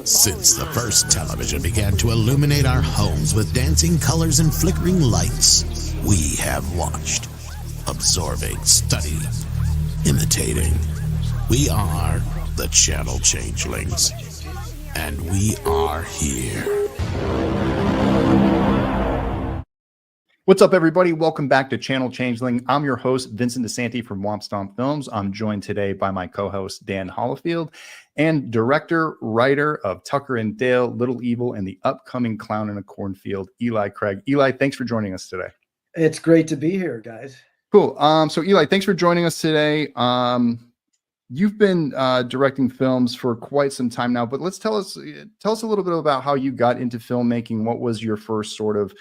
Since the first television began to illuminate our homes with dancing colors and flickering lights, we have watched, absorbing, studying, imitating. We are the Channel Changelings, and we are here. What's up, everybody? Welcome back to Channel Changeling. I'm your host, Vincent DeSanti from Womp Stomp Films. I'm joined today by my co-host, Dan Hollifield, and director, writer of Tucker and Dale, Little Evil, and the upcoming Clown in a Cornfield, Eli Craig. Eli, thanks for joining us today. It's great to be here, guys. Cool. So Eli, thanks for joining us today. You've been directing films for quite some time now, but tell us a little bit about how you got into filmmaking. What was your first sort of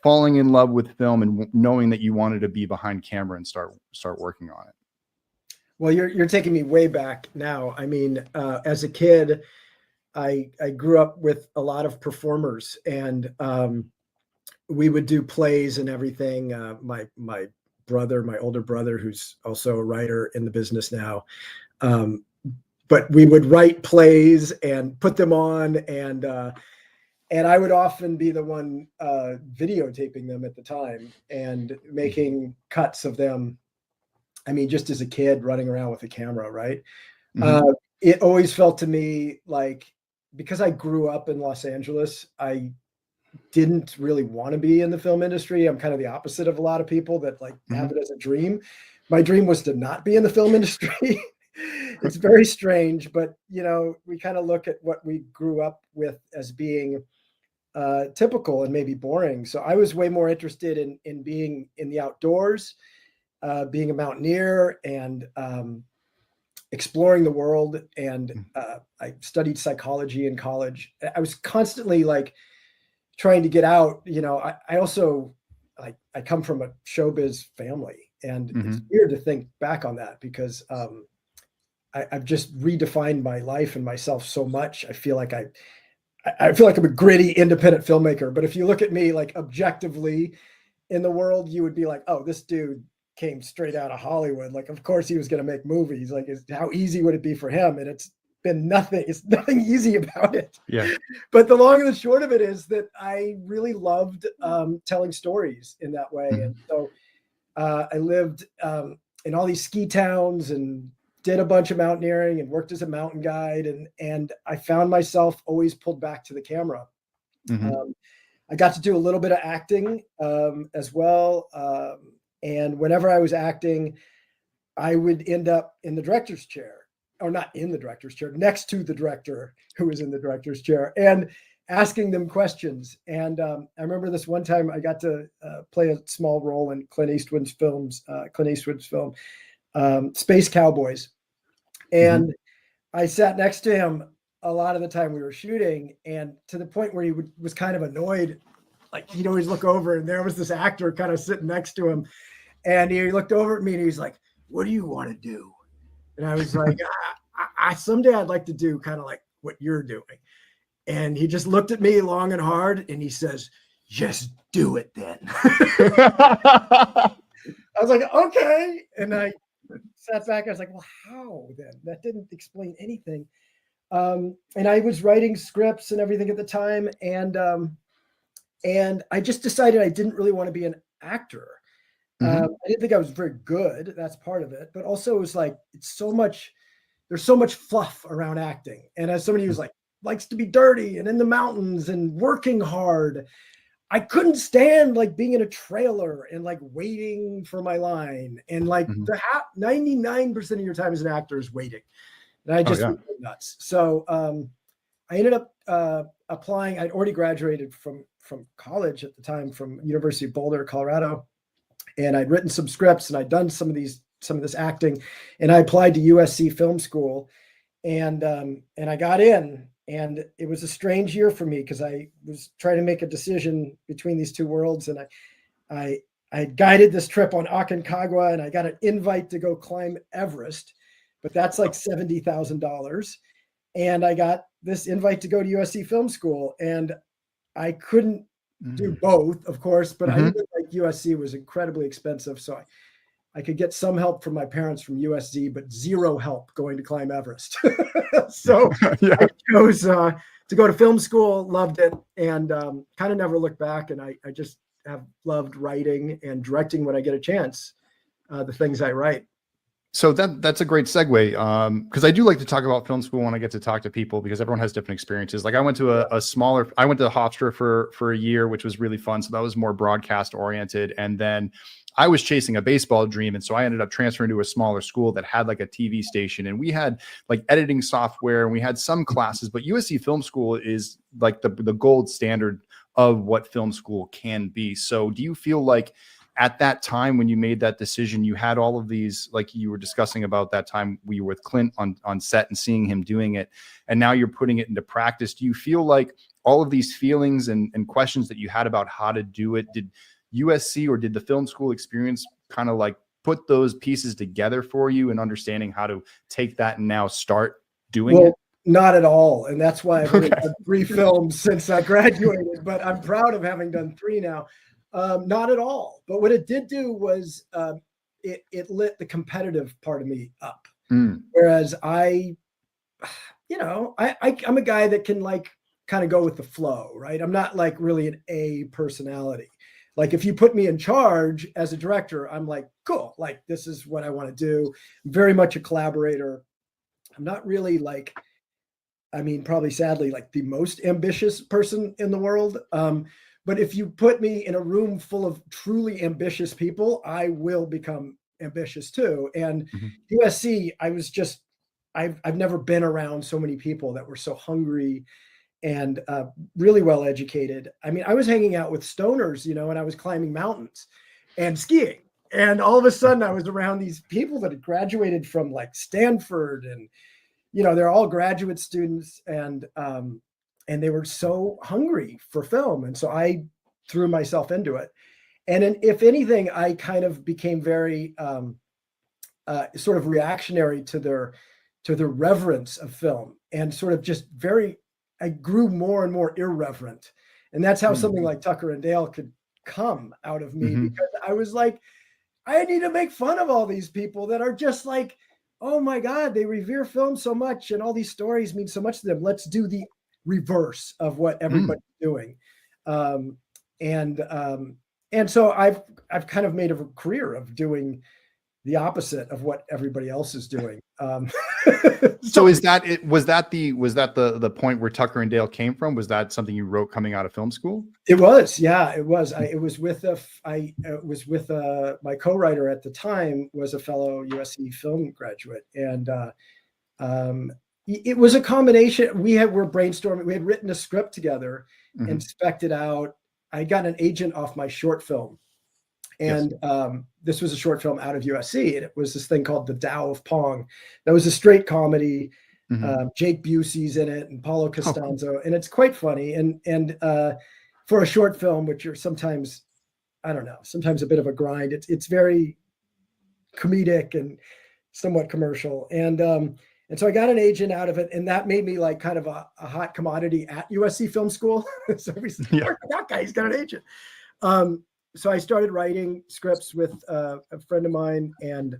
falling in love with film and knowing that you wanted to be behind camera and start working on it? Well, you're taking me way back now. I mean, as a kid, I grew up with a lot of performers, and we would do plays and everything. My older brother, who's also a writer in the business now, but we would write plays and put them on, and I would often be the one videotaping them at the time and making cuts of them. I mean, just as a kid running around with a camera, right? Mm-hmm. It always felt to me like, because I grew up in Los Angeles, I didn't really want to be in the film industry. I'm kind of the opposite of a lot of people that have it as a dream. My dream was to not be in the film industry. It's very strange, but we kind of look at what we grew up with as being typical and maybe boring. So I was way more interested in being in the outdoors, being a mountaineer, and exploring the world. And I studied psychology in college. I was constantly trying to get out. I also I come from a showbiz family, and it's weird to think back on that because I've just redefined my life and myself so much. I feel like I'm a gritty, independent filmmaker. But if you look at me objectively in the world, you would be like, oh, this dude came straight out of Hollywood. Of course he was going to make movies. How easy would it be for him? And it's been nothing. It's nothing easy about it. Yeah. But the long and the short of it is that I really loved telling stories in that way. And so I lived in all these ski towns and did a bunch of mountaineering and worked as a mountain guide. And I found myself always pulled back to the camera. I got to do a little bit of acting as well. And whenever I was acting, I would end up in the director's chair, or not in the director's chair, next to the director who was in the director's chair, and asking them questions. And I remember this one time I got to play a small role in Clint Eastwood's film, Space Cowboys. And I sat next to him a lot of the time we were shooting, and to the point where he was kind of annoyed. He'd always look over, and there was this actor kind of sitting next to him. And he looked over at me and he's like, what do you want to do? And I was like, someday I'd like to do kind of like what you're doing. And he just looked at me long and hard and he says, just do it then. I was like, okay. And I sat back. I was like, well, how then? That didn't explain anything. And I was writing scripts and everything at the time. And I just decided I didn't really want to be an actor. I didn't think I was very good. That's part of it. But also it was there's so much fluff around acting. And as somebody who's likes to be dirty and in the mountains and working hard, I couldn't stand being in a trailer and waiting for my line. And 99% of your time as an actor is waiting. And I just went nuts. So I ended up applying. I'd already graduated from college at the time, from University of Boulder, Colorado. And I'd written some scripts and I'd done some of this acting, and I applied to USC Film School, and I got in. And it was a strange year for me because I was trying to make a decision between these two worlds. And I guided this trip on Aconcagua, and I got an invite to go climb Everest, but that's $70,000. And I got this invite to go to USC Film School, and I couldn't do both, of course, but I knew USC was incredibly expensive. So I could get some help from my parents from USC, but zero help going to climb Everest. So I chose to go to film school, loved it, and kind of never looked back. And I just have loved writing and directing when I get a chance, the things I write. So that's a great segue, because I do like to talk about film school when I get to talk to people, because everyone has different experiences. Like I went to I went to Hofstra for a year, which was really fun. So that was more broadcast oriented. And then I was chasing a baseball dream. And so I ended up transferring to a smaller school that had like a TV station, and we had like editing software, and we had some classes, but USC Film School is like the gold standard of what film school can be. So do you feel like at that time when you made that decision, you had all of these, like you were discussing about that time we were with Clint on set and seeing him doing it, and now you're putting it into practice. Do you feel like all of these feelings and questions that you had about how to do it, did USC or did the film school experience kind of like put those pieces together for you and understanding how to take that and now start doing it? Not at all. And that's why I've only done 3 films since I graduated, but I'm proud of having done 3 now. Not at all. But what it did do was it lit the competitive part of me up. Whereas I'm a guy that can like kind of go with the flow, right? I'm not like really an A personality. Like if you put me in charge as a director, I'm like, cool, like this is what I want to do. I'm very much a collaborator. I'm not really like, probably sadly, like the most ambitious person in the world. But if you put me in a room full of truly ambitious people, I will become ambitious too. And USC, I've never been around so many people that were so hungry and really well educated. I was hanging out with stoners, and I was climbing mountains and skiing. And all of a sudden I was around these people that had graduated from like Stanford, and, they're all graduate students, and they were so hungry for film. And so I threw myself into it. And if anything, I kind of became very sort of reactionary to their reverence of film, and sort of just I grew more and more irreverent. And that's how something like Tucker and Dale could come out of me, because I was like, I need to make fun of all these people that are just like, oh my God, they revere film so much and all these stories mean so much to them. Let's do the reverse of what everybody's doing. And so I've kind of made a career of doing the opposite of what everybody else is doing. So is that it? Was that the point where Tucker and Dale came from? Was that something you wrote coming out of film school? It was, yeah, it was. It was with my co-writer at the time was a fellow USC film graduate, and it was a combination. We're brainstorming. We had written a script together and spec'd it out. I got an agent off my short film. And this was a short film out of USC, and it was this thing called The Tao of Pong. That was a straight comedy. Jake Busey's in it, and Paulo Costanzo, and it's quite funny. And for a short film, which are sometimes, sometimes a bit of a grind. It's very comedic and somewhat commercial. And so I got an agent out of it, and that made me like kind of a hot commodity at USC Film School. So everybody's like, "Where's that guy? He's got an agent." So I started writing scripts with a friend of mine, and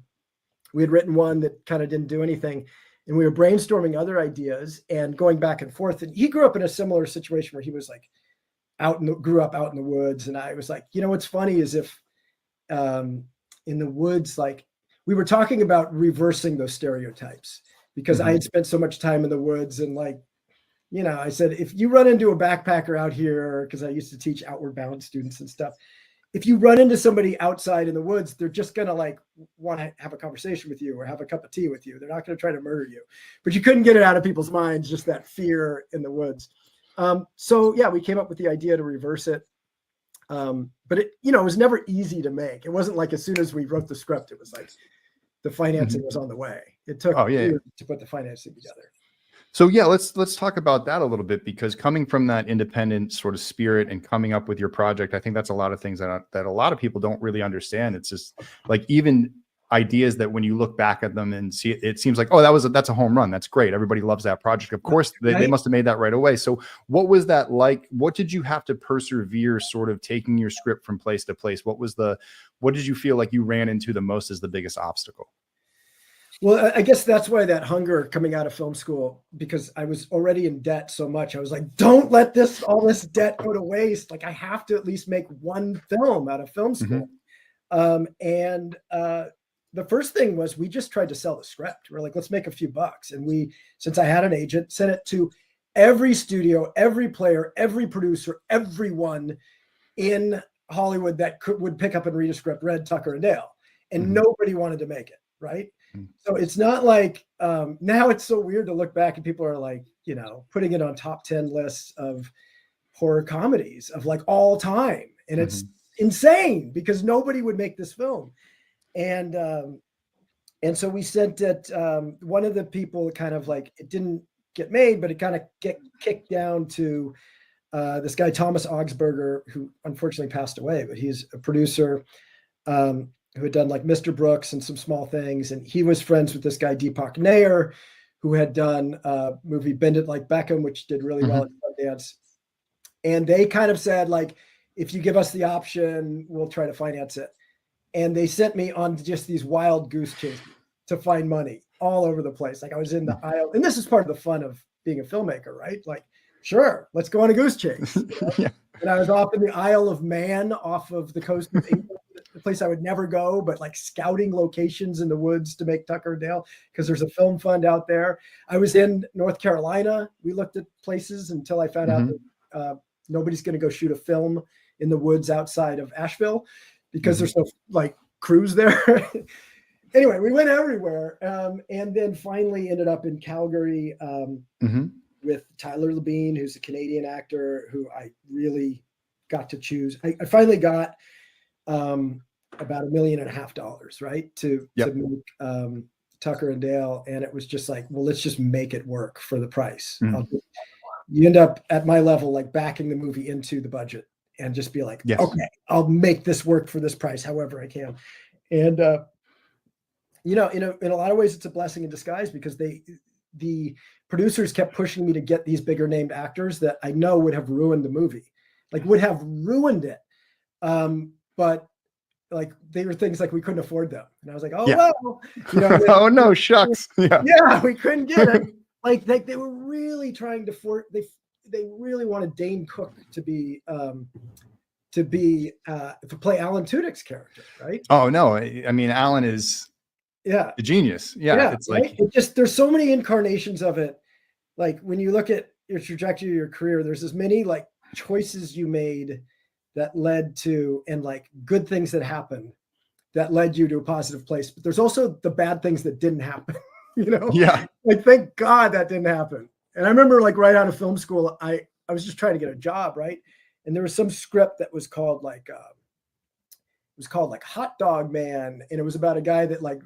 we had written one that kind of didn't do anything. And we were brainstorming other ideas and going back and forth. And he grew up in a similar situation where he was like grew up out in the woods. And I was like, what's funny is if in the woods, like we were talking about reversing those stereotypes, because I had spent so much time in the woods, and like, I said, if you run into a backpacker out here, because I used to teach outward bound students and stuff, if you run into somebody outside in the woods, they're just going to like want to have a conversation with you or have a cup of tea with you. They're not going to try to murder you, but you couldn't get it out of people's minds, just that fear in the woods. So yeah, we came up with the idea to reverse it. But it was never easy to make. It wasn't like as soon as we wrote the script, it was like the financing was on the way. It took years to put the financing together. So yeah, let's talk about that a little bit, because coming from that independent sort of spirit and coming up with your project, I think that's a lot of things that a lot of people don't really understand. It's just like even ideas that when you look back at them and see it, it seems like, oh, that's a home run. That's great. Everybody loves that project. Of course, they must have made that right away. So what was that like? What did you have to persevere, sort of taking your script from place to place? What did you feel like you ran into the most as the biggest obstacle? Well, I guess that's why that hunger coming out of film school, because I was already in debt so much. I was like, don't let all this debt go to waste. Like I have to at least make one film out of film school. The first thing was we just tried to sell the script. We're like, let's make a few bucks. And since I had an agent, sent it to every studio, every player, every producer, everyone in Hollywood that would pick up and read a script, read Tucker and Dale. And nobody wanted to make it, right? So it's not like now it's so weird to look back and people are like, putting it on top 10 lists of horror comedies of like all time. And it's insane because nobody would make this film. And so we sent it, one of the people kind of like, it didn't get made, but it kind of get kicked down to this guy, Thomas Augsburger, who unfortunately passed away, but he's a producer who had done like Mr. Brooks and some small things. And he was friends with this guy, Deepak Nair, who had done a movie Bend It Like Beckham, which did really well at Sundance. And they kind of said, like, if you give us the option, we'll try to finance it. And they sent me on just these wild goose chases to find money all over the place. Like I was in the aisle, and this is part of the fun of being a filmmaker, right? Like, sure, let's go on a goose chase. Yeah. And I was off in the Isle of Man off of the coast of England, a place I would never go, but like scouting locations in the woods to make Tucker and Dale because there's a film fund out there. I was in North Carolina. We looked at places until I found out that nobody's going to go shoot a film in the woods outside of Asheville because there's no like crews there. Anyway, we went everywhere. And then finally ended up in Calgary with Tyler Labine, who's a Canadian actor who I really got to choose. I finally got about $1.5 million, right, to make Tucker and Dale, and it was just like, well, let's just make it work for the price. You end up at my level, like backing the movie into the budget and just be like, okay, I'll make this work for this price, however I can. And in a lot of ways, it's a blessing in disguise because the producers kept pushing me to get these bigger named actors that I know would have ruined the movie, like would have ruined it. But like they were things like we couldn't afford them. And I was like, well, oh no, shucks. Yeah, we couldn't get it. Like they were really trying to they really wanted Dane Cook to play Alan Tudyk's character, right? Oh no, I mean Alan is a genius. It's like it just there's so many incarnations of it. Like when you look at your trajectory of your career, there's as many like choices you made that led to and like good things that happened that led you to a positive place. But there's also the bad things that didn't happen, like thank God that didn't happen. And I remember like right out of film school, I was just trying to get a job, right? And there was some script that was called like Hot Dog Man. And it was about a guy that like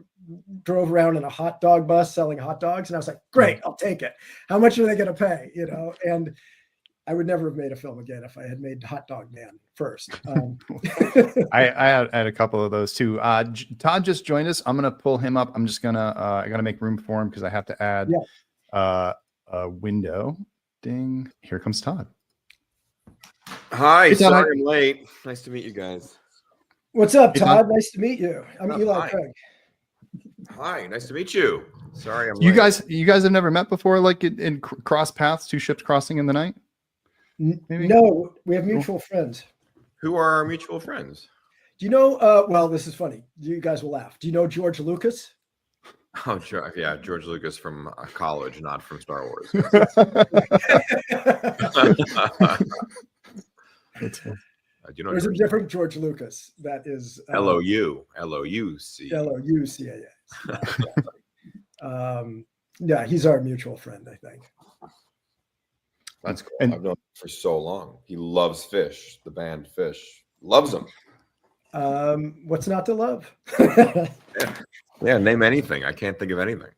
drove around in a hot dog bus selling hot dogs. And I was like, great, I'll take it. How much are they going to pay? And I would never have made a film again if I had made Hot Dog Man first. I had a couple of those too. Todd just joined us. I'm going to pull him up. I'm just going to, I got to make room for him because I have to add a window. Ding. Here comes Todd. Hi, Hey, Todd. sorry I'm late. Nice to meet you guys. What's up, Hey, Todd? Todd. Nice to meet you. I'm Eli Hi. Craig. Hi, nice to meet you. Sorry I'm You late. guys have never met before, like in cross paths, two ships crossing in the night? Maybe? No, we have mutual friends. Who are our mutual friends? Do you know, well, this is funny. You guys will laugh. Do you know George Lucas? Oh, yeah, George Lucas from college, not from Star Wars. You know There's a George different George Lucas that is L-O-U-C. Yeah, he's our mutual friend, I think. That's cool. And- I've known him for so long. He loves Fish, the band Fish. Loves them. What's not to love? Yeah, name anything. I can't think of anything.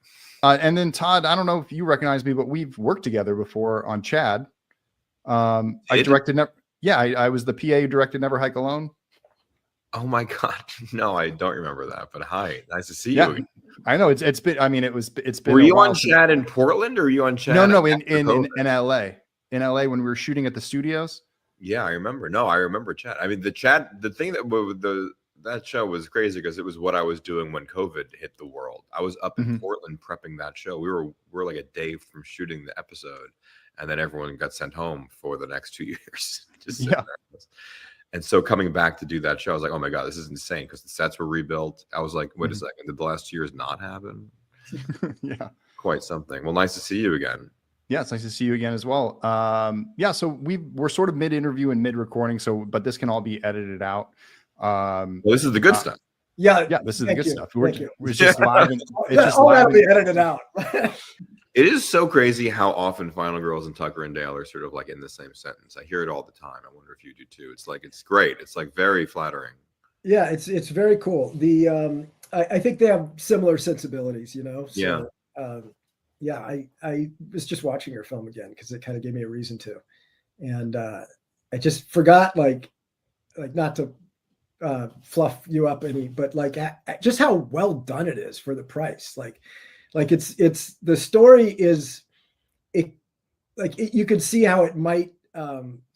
And then Todd, I don't know if you recognize me, but we've worked together before on Chad. I directed. I was the PA who directed Never Hike Alone. Oh my God. No, I don't remember that. But hi, nice to see Yeah. you. I know it's been. I mean, it's been. Were a you while on since- Chad in Portland or were you on Chad? No, in COVID? LA. In LA when we were shooting at the studios. Yeah, I remember. No, I remember Chad. I mean, the thing that that show was crazy because it was what I was doing when COVID hit the world. I was up in Portland prepping that show. We were like a day from shooting the episode, and then everyone got sent home for the next 2 years. Just there. And so coming back to do that show, I was like, oh my God, this is insane, because the sets were rebuilt. I was like, wait a second, did the last 2 years not happen? Yeah. Quite something. Well, nice to see you again. Yeah, it's nice to see you again as well. Yeah, so we're sort of mid-interview and mid-recording, but this can all be edited out. Well, this is the good stuff. Yeah, this is the good stuff. It's just live. And, all that'll be edited out. It is so crazy how often Final Girls and Tucker and Dale are sort of like in the same sentence. I hear it all the time. I wonder if you do too. It's like, it's great. It's like very flattering. Yeah, it's very cool. I think they have similar sensibilities, you know. So, yeah. I was just watching your film again because it kind of gave me a reason to, and I just forgot like not to fluff you up any, but like just how well done it is for the price. Like it's the story is you can see how it might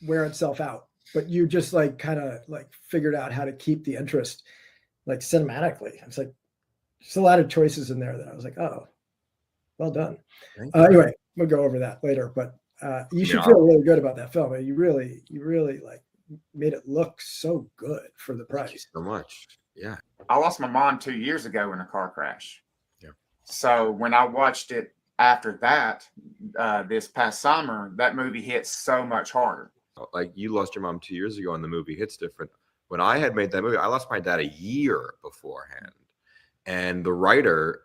wear itself out, but you just like kind of like figured out how to keep the interest like cinematically. It's like there's a lot of choices in there that I was like, oh, well done. Anyway, we'll go over that later, but you should feel really good about that film. You really like made it look so good for the price. Thank you so much. Yeah. I lost my mom 2 years ago in a car crash. Yeah. So when I watched it after that, this past summer, that movie hit so much harder. Like you lost your mom 2 years ago and the movie hits different. When I had made that movie, I lost my dad a year beforehand. And the writer,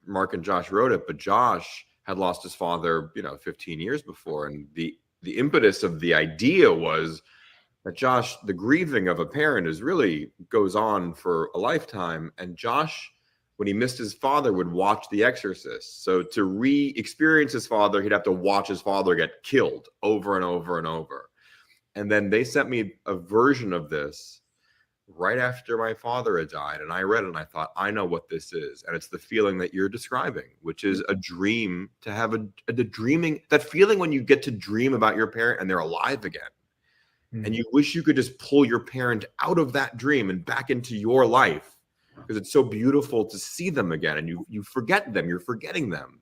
Mark and Josh wrote it, but Josh had lost his father, 15 years before. And the impetus of the idea was that Josh, the grieving of a parent goes on for a lifetime. And Josh, when he missed his father, would watch The Exorcist. So to re-experience his father, he'd have to watch his father get killed over and over and over. And then they sent me a version of this right after my father had died. And I read it and I thought, I know what this is. And it's the feeling that you're describing, which is a dream, to have the dreaming, that feeling when you get to dream about your parent and they're alive again. And you wish you could just pull your parent out of that dream and back into your life, because it's so beautiful to see them again. And you forget them, you're forgetting them.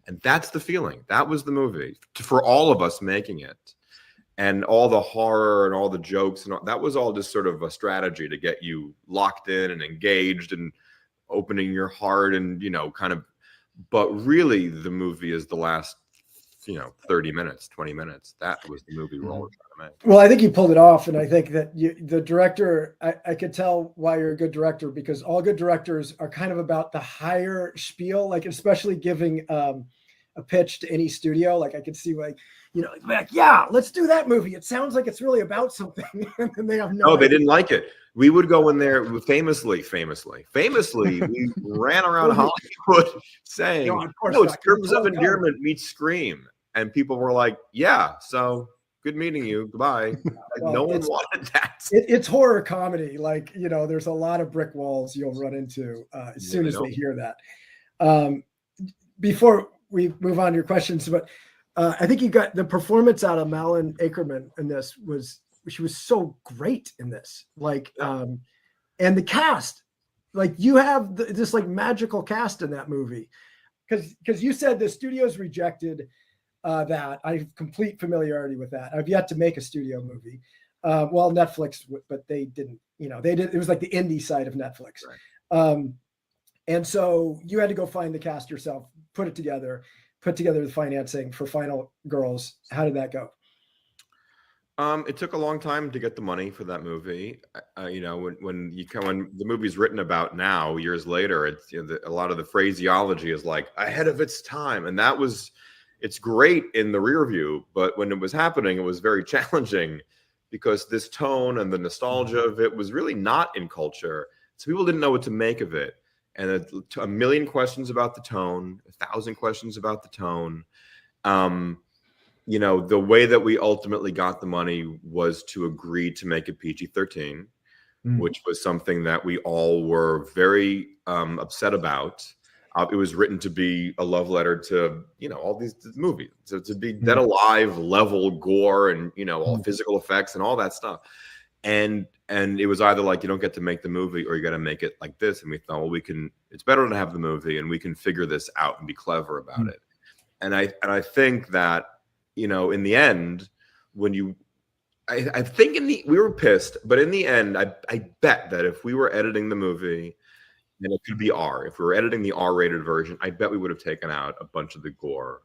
And that's the feeling. That was the movie for all of us making it. And all the horror and all the jokes and all, that was all just sort of a strategy to get you locked in and engaged and opening your heart and, kind of, but really the movie is the last, 30 minutes, 20 minutes. That was the movie we're all trying to make. Well, I think you pulled it off. And I think that the director, I could tell why you're a good director, because all good directors are kind of about the higher spiel, like especially giving a pitch to any studio. Like I could see like, yeah, let's do that movie. It sounds like it's really about something. And they have no idea. They didn't like it. We would go in there famously, we ran around Hollywood saying, it's Terms of Endearment meets Scream. And people were like, yeah, so good meeting you. Goodbye. Like, no one wanted that. It's horror comedy. Like, there's a lot of brick walls you'll run into as soon as they hear that. Before we move on to your questions, but I think you got the performance out of Malin Akerman in this she was so great in this. Like, and the cast, like you have this like magical cast in that movie. Because you said the studios rejected that. I have complete familiarity with that. I've yet to make a studio movie. Well, Netflix, but they didn't, they did. It was like the indie side of Netflix. Right. And so you had to go find the cast yourself, put together the financing for Final Girls. How did that go? It took a long time to get the money for that movie. When the movie's written about now, years later, it's a lot of the phraseology is like ahead of its time, and it's great in the rear view, but when it was happening, it was very challenging because this tone and the nostalgia of it was really not in culture, so people didn't know what to make of it, and a million questions about the tone, 1,000 questions about the tone. The way that we ultimately got the money was to agree to make it PG-13, which was something that we all were very upset about. It was written to be a love letter to, all these movies. So to be Dead Alive level gore and, all physical effects and all that stuff. And And it was either like, you don't get to make the movie or you got to make it like this. And we thought, well, it's better to have the movie and we can figure this out and be clever about it. And I think that, in the end, I think we were pissed, but in the end, I bet that if we were editing the movie, and it could be if we were editing the R-rated version, I bet we would have taken out a bunch of the gore,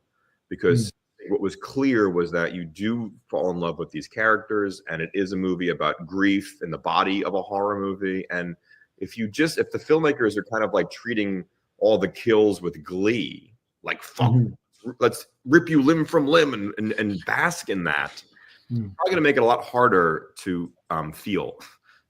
because what was clear was that you do fall in love with these characters, and it is a movie about grief in the body of a horror movie. And if the filmmakers are kind of like treating all the kills with glee, like fuck, let's rip you limb from limb and bask in that, probably going to make it a lot harder to feel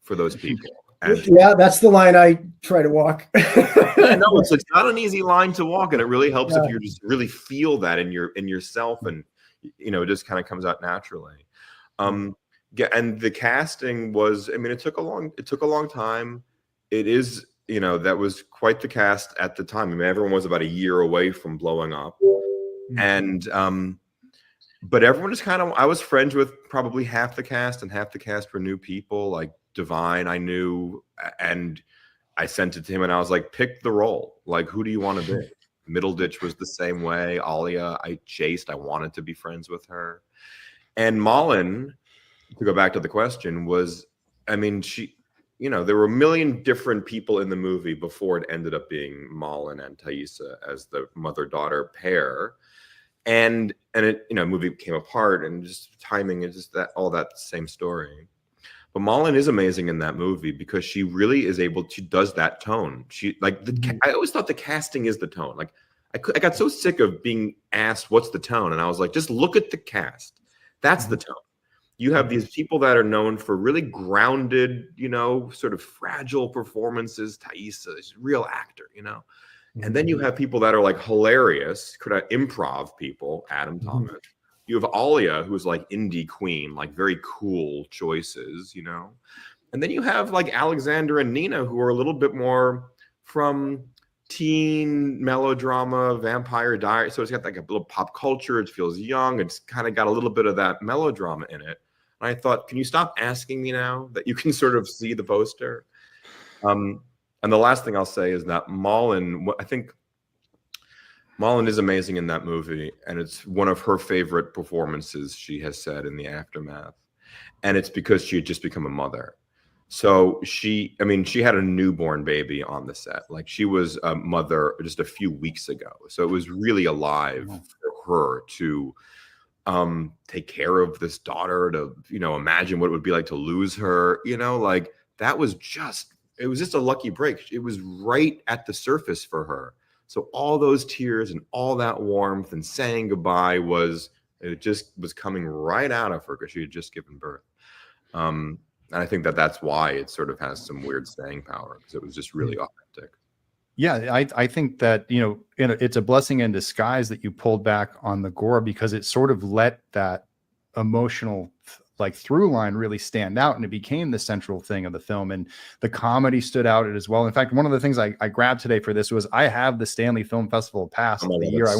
for those people. And yeah, that's the line I try to walk. no, it's not an easy line to walk, and it really helps if you just really feel that in yourself, and it just kind of comes out naturally. And the casting was, it took a long time. It is, that was quite the cast at the time. Everyone was about a year away from blowing up, and but everyone just I was friends with probably half the cast, and half the cast were new people. Like Divine, I knew, and I sent it to him, and I was like, pick the role. Like, who do you want to be? Middleditch was the same way. Alia, I wanted to be friends with her. And Malin, to go back to the question, was, she, there were a million different people in the movie before it ended up being Malin and Thaisa as the mother-daughter pair. And it, movie came apart, and just timing and just all that same story. But Malin is amazing in that movie because she really is she does that tone. She I always thought the casting is the tone. Like I got so sick of being asked what's the tone, and I was like, just look at the cast. That's the tone. You have these people that are known for really grounded, sort of fragile performances. Thaisa is a real actor, And then you have people that are like hilarious, improv people, Adam Thomas. You have Alia, who's like indie queen, like very cool choices, And then you have like Alexander and Nina, who are a little bit more from teen melodrama, Vampire Diary. So it's got like a little pop culture. It feels young. It's kind of got a little bit of that melodrama in it. And I thought, can you stop asking me now that you can sort of see the poster? And the last thing I'll say is that Malin, I think Malin is amazing in that movie, and it's one of her favorite performances, she has said, in the aftermath. And it's because she had just become a mother. So she had a newborn baby on the set. Like, she was a mother just a few weeks ago. So it was really alive for her to take care of this daughter, to, imagine what it would be like to lose her, like it was just a lucky break. It was right at the surface for her. So all those tears and all that warmth and saying goodbye it just was coming right out of her because she had just given birth. And I think that's why it sort of has some weird staying power, because it was just really authentic. Yeah, I think that, it's a blessing in disguise that you pulled back on the gore, because it sort of let that emotional through line really stand out, and it became the central thing of the film, and the comedy stood out as well. In fact, one of the things I grabbed today for this was I have the Stanley Film Festival pass the year I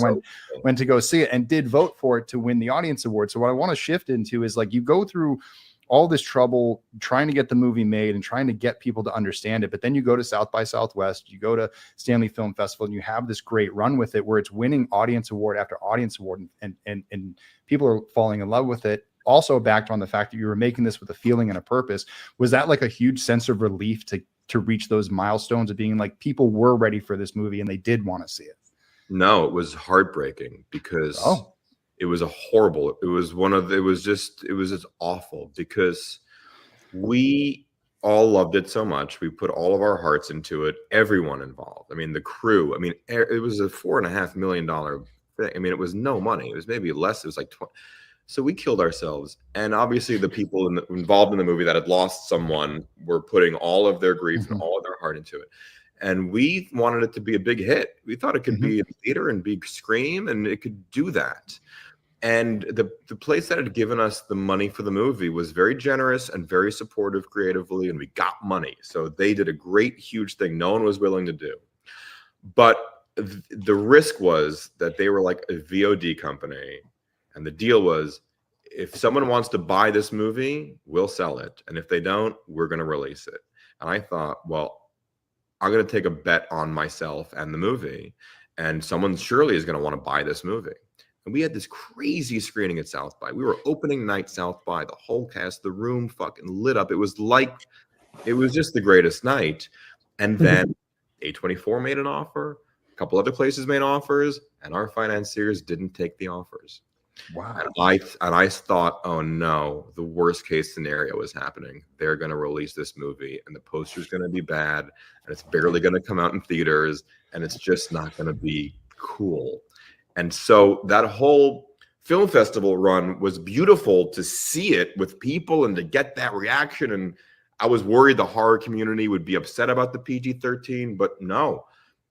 went to go see it, and did vote for it to win the audience award. So what I want to shift into is, you go through all this trouble trying to get the movie made and trying to get people to understand it, but then you go to South by Southwest, you go to Stanley Film Festival, and you have this great run with it where it's winning audience award after audience award, and people are falling in love with it. Also backed on the fact that you were making this with a feeling and a purpose. Was that like a huge sense of relief to reach those milestones of being like, people were ready for this movie and they did want to see it? No, it was heartbreaking, because it was just awful, because we all loved it so much. We put all of our hearts into it, everyone involved. The crew, it was a $4.5 million thing. It was no money. It was maybe less. It was like 20. So we killed ourselves. And obviously the people involved in the movie that had lost someone were putting all of their grief and all of their heart into it. And we wanted it to be a big hit. We thought it could be in theater and big screen, and it could do that. And the place that had given us the money for the movie was very generous and very supportive creatively, and we got money. So they did a great, huge thing no one was willing to do. But the risk was that they were like a VOD company, and the deal was, if someone wants to buy this movie, we'll sell it. And if they don't, we're going to release it. And I thought, well, I'm going to take a bet on myself and the movie. And someone surely is going to want to buy this movie. And we had this crazy screening at South by. We were opening night South by. The whole cast, the room fucking lit up. It was just the greatest night. And then A24 made an offer. A couple other places made offers. And our financiers didn't take the offers. Wow. And I thought, oh no, the worst case scenario is happening. They're going to release this movie and the poster's going to be bad and it's barely going to come out in theaters and it's just not going to be cool. And so that whole film festival run was beautiful to see it with people and to get that reaction. And I was worried the horror community would be upset about the PG-13, but no,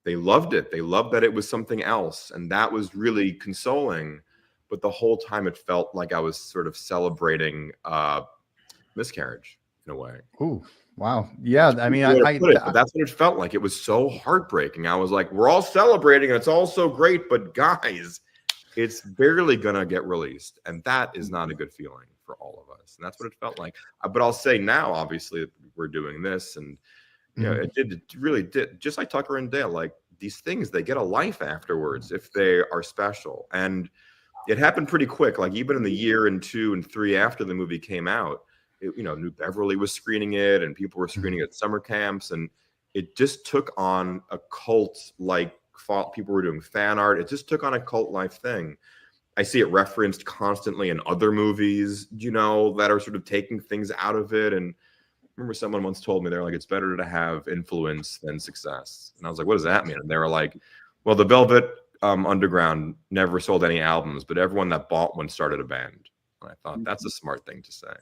they loved it. They loved that it was something else. And that was really consoling. But the whole time it felt like I was sort of celebrating miscarriage in a way. Ooh, wow. Yeah. I mean, but that's what it felt like. It was so heartbreaking. I was like, we're all celebrating and it's all so great, but guys, it's barely going to get released. And that is not a good feeling for all of us. And that's what it felt like. But I'll say now, obviously, we're doing this and, you know, it really did. Just like Tucker and Dale, like these things, they get a life afterwards if they are special. And it happened pretty quick. Like even in the year and 2 and 3 after the movie came out, New Beverly was screening it and people were screening it at summer camps. And it just took on a cult, like people were doing fan art. It just took on a cult life thing. I see it referenced constantly in other movies, that are sort of taking things out of it. And I remember someone once told me, they're like, it's better to have influence than success. And I was like, what does that mean? And they were like, well, the Velvet Underground never sold any albums, but everyone that bought one started a band. And I thought that's a smart thing to say.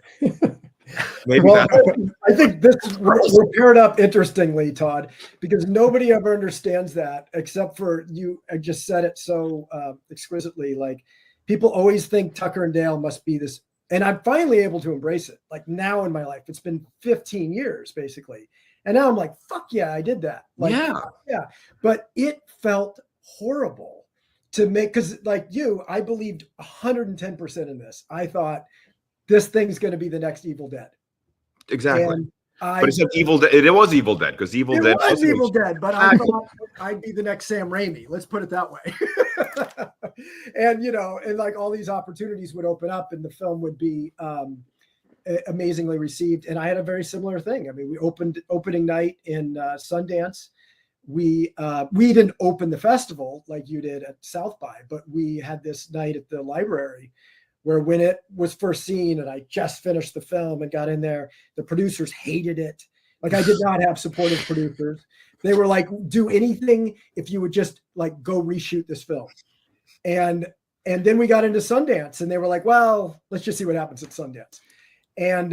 Maybe I think we're paired up interestingly, Todd, because nobody ever understands that except for you. I just said it so exquisitely. Like people always think Tucker and Dale must be this, and I'm finally able to embrace it. Like now in my life, it's been 15 years basically, and now I'm like, fuck yeah, I did that. Like, yeah. But it felt horrible to make, because like you, I believed 110% in this. I thought this thing's going to be the next Evil Dead. Exactly. But it's not Evil Dead. It was Evil Dead because Evil Dead was Evil Dead, but I thought I'd be the next Sam Raimi. Let's put it that way. And and like all these opportunities would open up, and the film would be amazingly received. And I had a very similar thing. I mean, we opening night in Sundance. We didn't open the festival like you did at South by, but we had this night at the library where when it was first seen and I just finished the film and got in there, the producers hated it. Like I did not have supportive producers. They were like, do anything if you would just like go reshoot this film. And then we got into Sundance and they were like, well, let's just see what happens at Sundance. And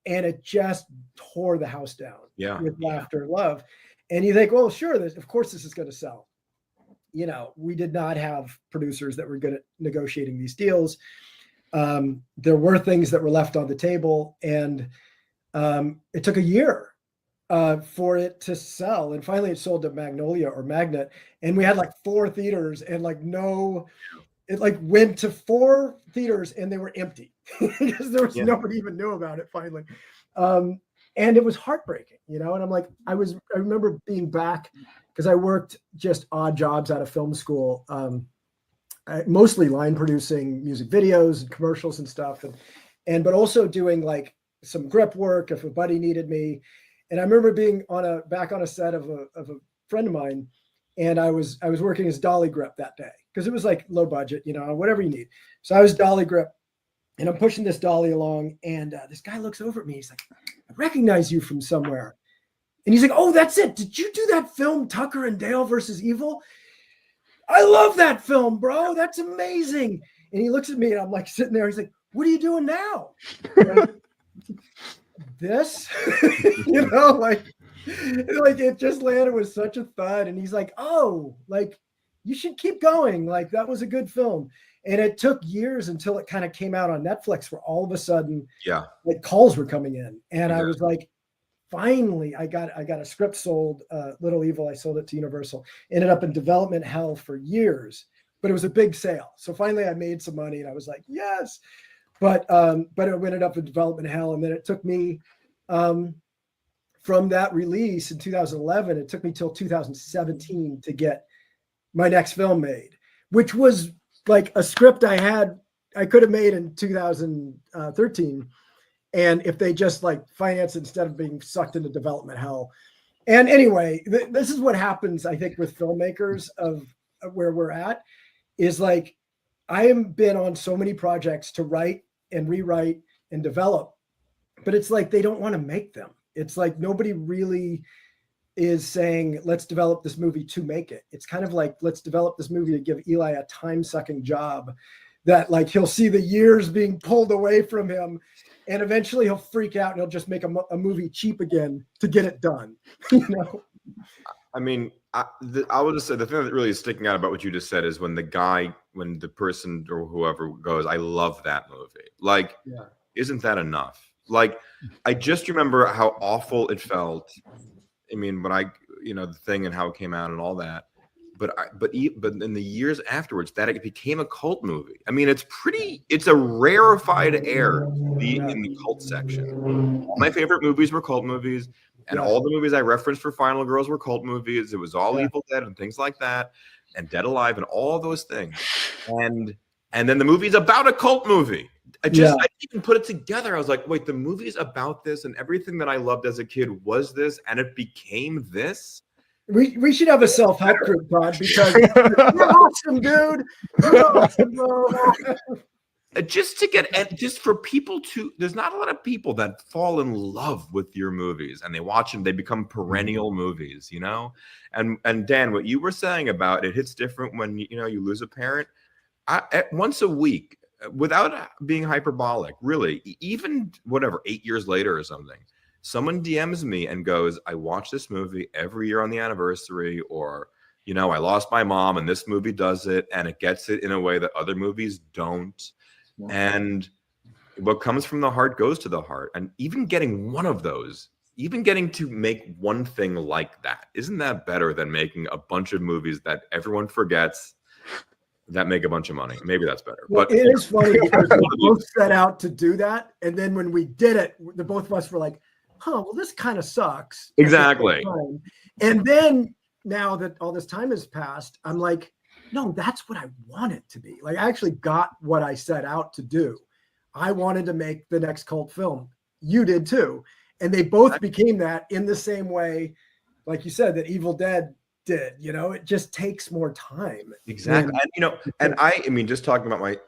it just tore the house down with Laughter and Love. And you think, well, sure, of course this is going to sell. We did not have producers that were good at negotiating these deals. There were things that were left on the table, and it took a year for it to sell. And finally it sold to Magnolia or Magnet. And we had like 4 theaters and it like went to 4 theaters and they were empty because there was nobody even knew about it finally. And it was heartbreaking, and I'm like, I remember being back because I worked just odd jobs out of film school, mostly line producing music videos and commercials and stuff. But also doing like some grip work if a buddy needed me. And I remember being back on a set of a friend of mine. And I was working as dolly grip that day because it was like low budget, whatever you need. So I was dolly grip. And I'm pushing this dolly along, and this guy looks over at me. He's like, I recognize you from somewhere. And he's like, oh, that's it. Did you do that film, Tucker and Dale versus Evil? I love that film, bro. That's amazing. And he looks at me, and I'm like sitting there. He's like, what are you doing now? This, like it just landed with such a thud. And he's like, oh, like you should keep going. Like that was a good film. And it took years until it kind of came out on Netflix where all of a sudden like calls were coming in. And I was like, finally, I got a script sold, Little Evil. I sold it to Universal. Ended up in development hell for years, but it was a big sale. So finally I made some money and I was like, yes. but it ended up in development hell. And then it took me, from that release in 2011, it took me till 2017 to get my next film made, which was like a script I could have made in 2013. And if they just like finance it instead of being sucked into development hell. And anyway, this is what happens, I think, with filmmakers of where we're at, is like, I have been on so many projects to write and rewrite and develop, but it's like, they don't want to make them. It's like, nobody really is saying, let's develop this movie to make it. It's kind of like, let's develop this movie to give Eli a time-sucking job that like, he'll see the years being pulled away from him, and eventually he'll freak out and he'll just make a movie cheap again to get it done. You know? I mean, I will just say the thing that really is sticking out about what you just said is when the person or whoever goes, I love that movie. Like, Yeah. Isn't that enough? Like, I just remember how awful it felt. I mean, when the thing and how it came out and all that. But in the years afterwards, that it became a cult movie. I mean, it's a rarefied air to be in the cult section. All my favorite movies were cult movies, and all the movies I referenced for Final Girls were cult movies. It was all Evil Dead and things like that, and Dead Alive and all those things. And then the movie's about a cult movie. I didn't even put it together. I was like, wait, the movie's about this, and everything that I loved as a kid was this, and it became this. We should have a self-help group, Todd, because you're awesome, dude. You're awesome, bro. Just for people to, there's not a lot of people that fall in love with your movies and they watch them, they become perennial movies, you know? And Dan, what you were saying about it hits different when, you lose a parent. Once a week, without being hyperbolic, really, even 8 years later or something, someone DMs me and goes, I watch this movie every year on the anniversary, or, I lost my mom and this movie does it, and it gets it in a way that other movies don't. Yeah. And what comes from the heart goes to the heart. And even getting one of those, even getting to make one thing like that, isn't that better than making a bunch of movies that everyone forgets that make a bunch of money? Maybe that's better. Well, but it is funny because we both set out to do that. And then when we did it, the both of us were like, well, this kind of sucks. Exactly. And then now that all this time has passed, I'm like, no, that's what I want it to be. Like, I actually got what I set out to do. I wanted to make the next cult film. You did too. And they both became that in the same way, like you said, that Evil Dead did. It just takes more time. Exactly. And I mean, just talking about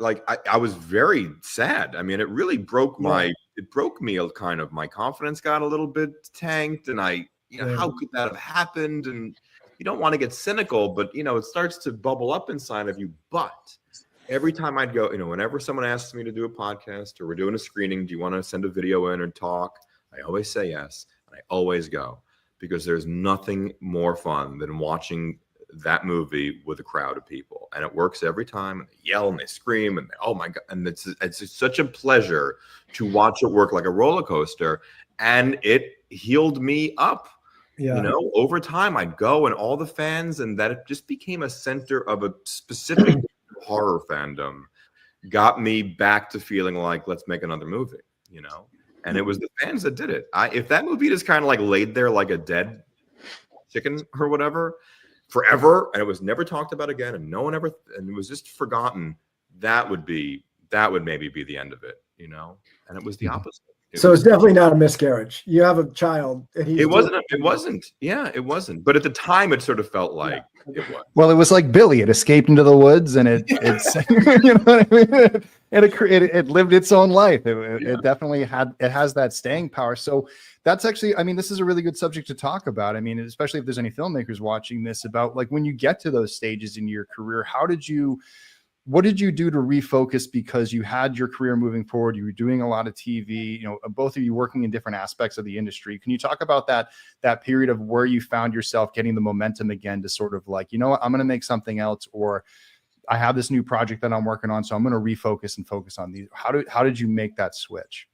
I was very sad. I mean, it really broke me kind of. My confidence got a little bit tanked, and how could that have happened? And you don't want to get cynical, but it starts to bubble up inside of you. But every time I'd go, whenever someone asks me to do a podcast or we're doing a screening, do you want to send a video in or talk? I always say yes. And I always go, because there's nothing more fun than watching that movie with a crowd of people. And it works every time. And they yell and they scream and oh my God. And it's such a pleasure to watch it work like a roller coaster. And it healed me up. Yeah. Over time I'd go and all the fans, and that it just became a center of a specific horror fandom, got me back to feeling like, let's make another movie, and it was the fans that did it. If that movie just kind of like laid there like a dead chicken or whatever forever, and it was never talked about again, and no one ever, and it was just forgotten, that would maybe be the end of it, and it was the opposite. So it's definitely not a miscarriage. You have a child. And it wasn't. Yeah, it wasn't. But at the time, it sort of felt like it was. Well, it was like Billy. It escaped into the woods, and it's you know what I mean. It lived its own life. It definitely has that staying power. So that's actually, I mean, this is a really good subject to talk about. I mean, especially if there's any filmmakers watching this, about like when you get to those stages in your career, what did you do to refocus? Because you had your career moving forward, you were doing a lot of TV, both of you working in different aspects of the industry. Can you talk about that period of where you found yourself getting the momentum again to sort of like, what, I'm going to make something else, or I have this new project that I'm working on, so I'm going to refocus and focus on these. How did you make that switch?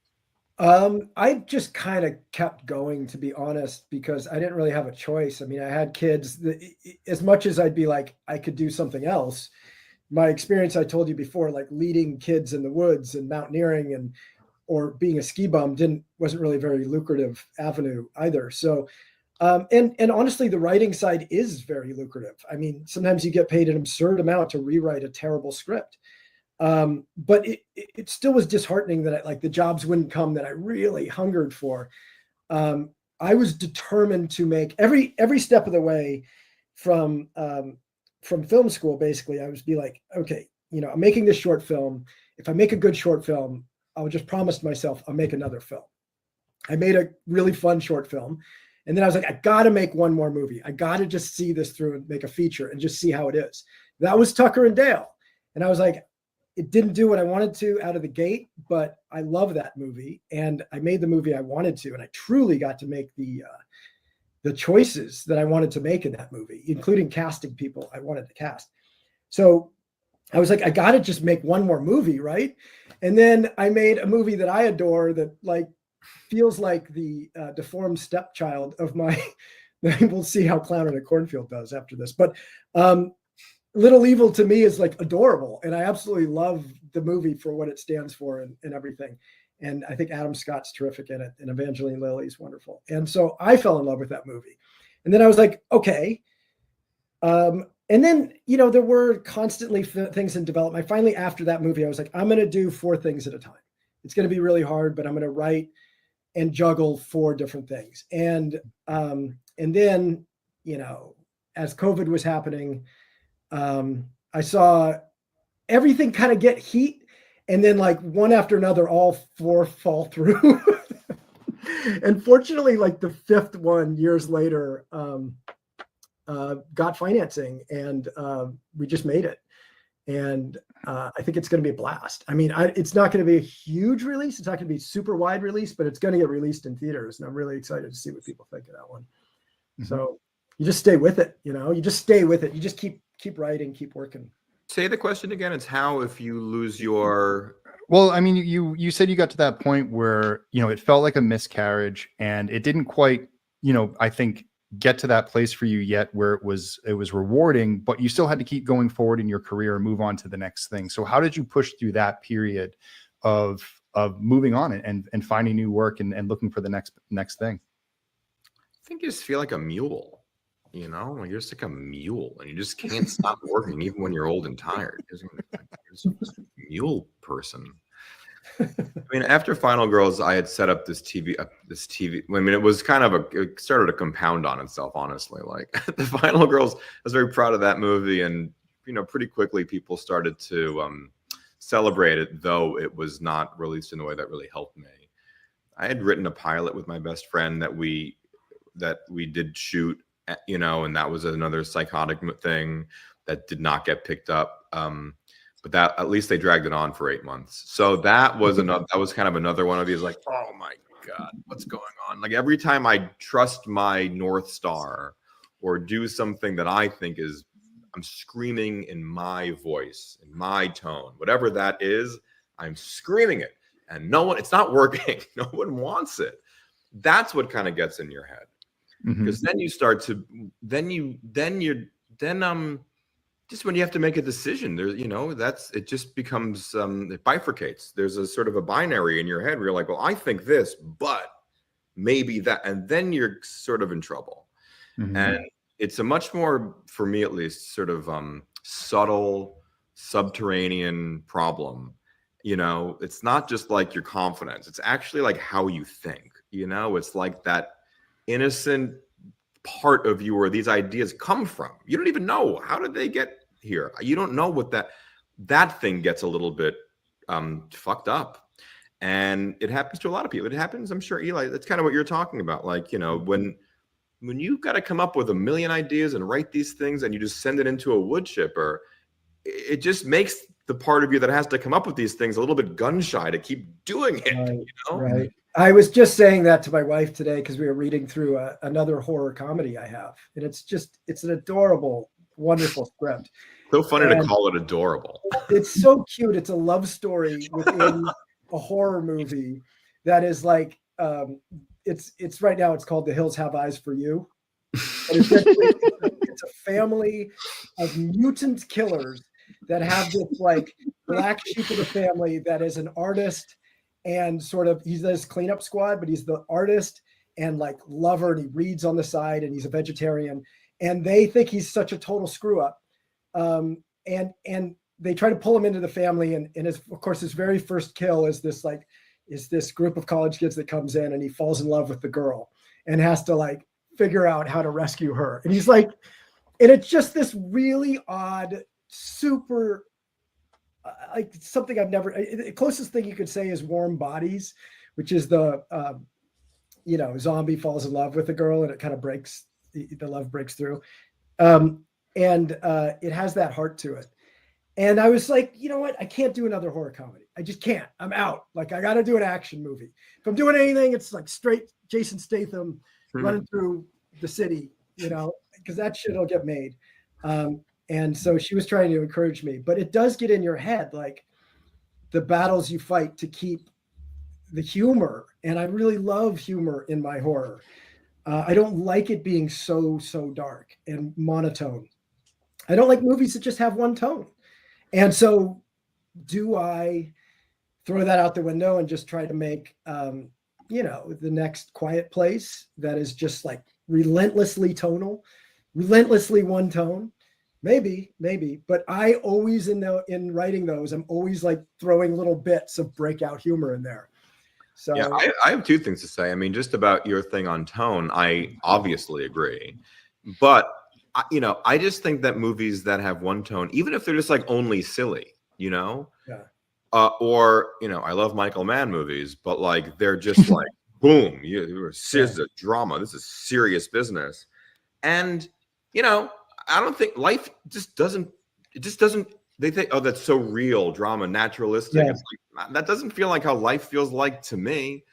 I just kind of kept going, to be honest, because I didn't really have a choice. I mean, I had kids. As much as I'd be like, I could do something else, my experience, I told you before, like leading kids in the woods and mountaineering and or being a ski bum wasn't really a very lucrative avenue either. So and honestly, the writing side is very lucrative. I mean, sometimes you get paid an absurd amount to rewrite a terrible script. But it still was disheartening that like the jobs wouldn't come that I really hungered for. I was determined to make every step of the way from film school. Basically, I was be like, okay, I'm making this short film. If I make a good short film, I'll just promise myself I'll make another film. I made a really fun short film. And then I was like, I got to make one more movie. I got to just see this through and make a feature and just see how it is. That was Tucker and Dale. And I was like, it didn't do what I wanted to out of the gate, but I love that movie. And I made the movie I wanted to. And I truly got to make the choices that I wanted to make in that movie, including casting people I wanted to cast. So I was like, I got to just make one more movie, right? And then I made a movie that I adore that like feels like the deformed stepchild of my, we'll see how Clown in a Cornfield does after this. But Little Evil to me is like adorable. And I absolutely love the movie for what it stands for and everything. And I think Adam Scott's terrific in it. And Evangeline Lilly is wonderful. And so I fell in love with that movie. And then I was like, okay. And then, there were constantly things in development. Finally, after that movie, I was like, I'm going to do 4 things at a time. It's going to be really hard, but I'm going to write and juggle 4 different things. And then, as COVID was happening, I saw everything kind of get heat, and then like one after another, all 4 fall through. And fortunately, like the 5th one years later, got financing, and we just made it. And I think it's going to be a blast. I mean, it's not going to be a huge release. It's not going to be super wide release, but it's going to get released in theaters. And I'm really excited to see what people think of that one. Mm-hmm. So you just stay with it. You just stay with it. You just keep writing, keep working. Say the question again. It's how if you lose your... Well, I mean, you said you got to that point where, it felt like a miscarriage, and it didn't quite, I think, get to that place for you yet where it was rewarding, but you still had to keep going forward in your career and move on to the next thing. So how did you push through that period of moving on and finding new work and looking for the next thing? I think you just feel like a mule, like you're just like a mule and you just can't stop working even when you're old and tired. You're just a mule person. I mean, after Final Girls, I had set up this TV. I mean, it was kind of it started to compound on itself, honestly. Like the Final Girls, I was very proud of that movie, and pretty quickly people started to celebrate it, though it was not released in a way that really helped me. I had written a pilot with my best friend that we did shoot, and that was another psychotic thing that did not get picked up. But that at least they dragged it on for 8 months. So that was kind of another one of these like, oh my God, what's going on? Like every time I trust my North Star or do something that I think I'm screaming in my voice, in my tone, whatever that is, I'm screaming it. And it's not working. No one wants it. That's what kind of gets in your head. Because then you start to, just when you have to make a decision, there, it just becomes, it bifurcates. There's a sort of a binary in your head where you're like, well, I think this, but maybe that, and then you're sort of in trouble. Mm-hmm. And it's a much more, for me at least, sort of subtle, subterranean problem. It's not just like your confidence. It's actually like how you think, it's like that innocent part of you where these ideas come from. You don't even know, how did they get here? You don't know what that thing gets a little bit fucked up. And it happens to a lot of people. It happens, I'm sure, Eli, that's kind of what you're talking about. Like, when you've got to come up with a million ideas and write these things and you just send it into a wood chipper, it just makes the part of you that has to come up with these things a little bit gun shy to keep doing it. Right. I was just saying that to my wife today because we were reading through another horror comedy I have, and it's an adorable, wonderful script. So funny to call it adorable. It's so cute. It's a love story within a horror movie that is like it's right now. It's called The Hills Have Eyes for You. And it's a family of mutant killers that have this like black sheep of the family that is an artist and sort of he's this cleanup squad, but he's the artist and like lover, and he reads on the side, and he's a vegetarian, and they think he's such a total screw up. And they try to pull him into the family, and of course his very first kill is this group of college kids that comes in, and he falls in love with the girl and has to like figure out how to rescue her. And he's like, and it's just this really odd, super like something I've never, the closest thing you could say is Warm Bodies, which is the zombie falls in love with a girl and it kind of breaks, the love breaks through. It has that heart to it. And I was like, you know what? I can't do another horror comedy. I just can't. I'm out. Like, I got to do an action movie. If I'm doing anything, it's like straight Jason Statham running through the city, because that shit will get made. And so she was trying to encourage me, but it does get in your head, like the battles you fight to keep the humor. And I really love humor in my horror. I don't like it being so dark and monotone. I don't like movies that just have one tone. And so do I throw that out the window and just try to make, the next Quiet Place that is just like relentlessly tonal, relentlessly one tone? Maybe. But I always in writing those, I'm always like throwing little bits of breakout humor in there. So yeah, I have two things to say. I mean, just about your thing on tone, I obviously agree. But I just think that movies that have one tone, even if they're just like only silly, I love Michael Mann movies, but like they're just like, boom, this is a drama. This is serious business. And, I don't think life doesn't, they think, oh, that's so real, drama, naturalistic. Yeah. It's like, that doesn't feel like how life feels like to me.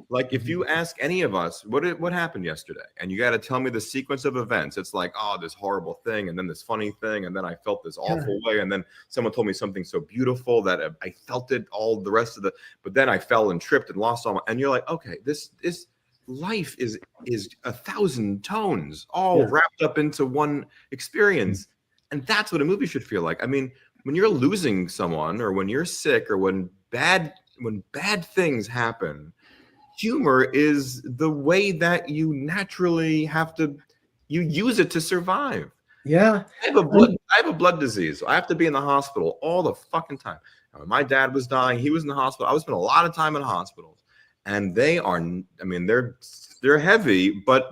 Like if you ask any of us, what happened yesterday? And you got to tell me the sequence of events. It's like, oh, this horrible thing. And then this funny thing. And then I felt this awful way. And then someone told me something so beautiful that I felt it all the rest of but then I fell and tripped and lost all and you're like, okay, this life is 1,000 tones all wrapped up into one experience. And that's what a movie should feel like. I mean, when you're losing someone or when you're sick or when bad things happen, humor is the way that you naturally you use it to survive. Yeah. I have a blood disease. So I have to be in the hospital all the fucking time. When my dad was dying, he was in the hospital. I was spending a lot of time in hospitals. And they're heavy, but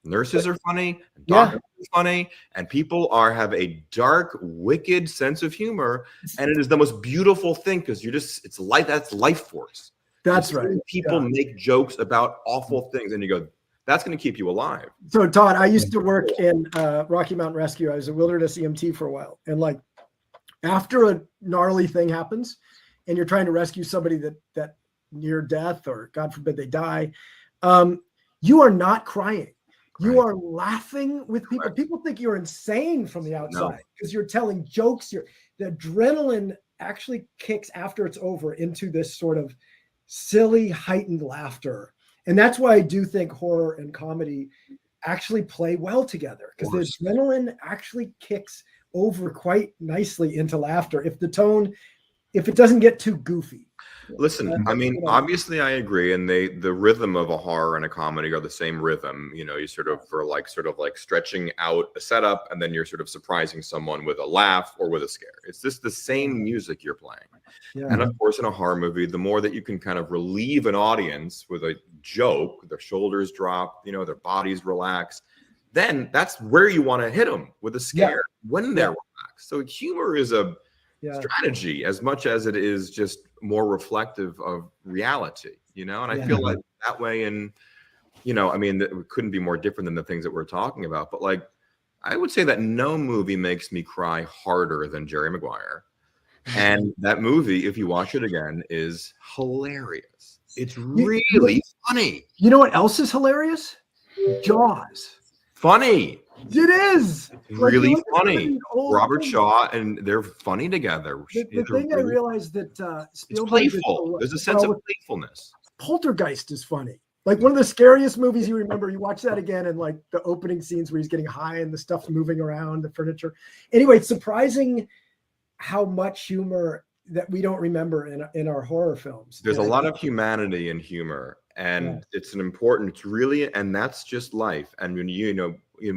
nurses are funny, doctors are funny, and people have a dark, wicked sense of humor. And it is the most beautiful thing because it's life, that's life force. That's right. People make jokes about awful things, and you go, that's going to keep you alive. So, Todd, I used to work in Rocky Mountain Rescue. I was a wilderness EMT for a while. And like after a gnarly thing happens and you're trying to rescue somebody that near death or God forbid they die, you are not crying. You are laughing with people. Correct. People think you're insane from the outside because you're telling jokes. The adrenaline actually kicks after it's over into this sort of silly, heightened laughter. And that's why I do think horror and comedy actually play well together because the adrenaline actually kicks over quite nicely into laughter if it doesn't get too goofy. Listen, I mean, obviously I agree. And the rhythm of a horror and a comedy are the same rhythm. You sort of stretching out a setup and then you're sort of surprising someone with a laugh or with a scare. It's just the same music you're playing. Yeah. And of course, in a horror movie, the more that you can kind of relieve an audience with a joke, their shoulders drop, their bodies relax, then that's where you want to hit them with a scare when they're relaxed. So humor is a strategy as much as it is just more reflective of reality, and I feel like that way. And, it couldn't be more different than the things that we're talking about. But like, I would say that no movie makes me cry harder than Jerry Maguire. And that movie, if you watch it again, is hilarious. It's really funny. You know what else is hilarious? Jaws. Funny. It is really funny. Robert Shaw, and they're funny together. The thing I realized that Spielberg it's playful. There's a sense of playfulness. Poltergeist is funny. Like one of the scariest movies you remember. You watch that again, and like the opening scenes where he's getting high and the stuff moving around, the furniture. Anyway, it's surprising how much humor that we don't remember in our horror films. There's a And lot of humanity in humor, and it's really, and that's just life. And when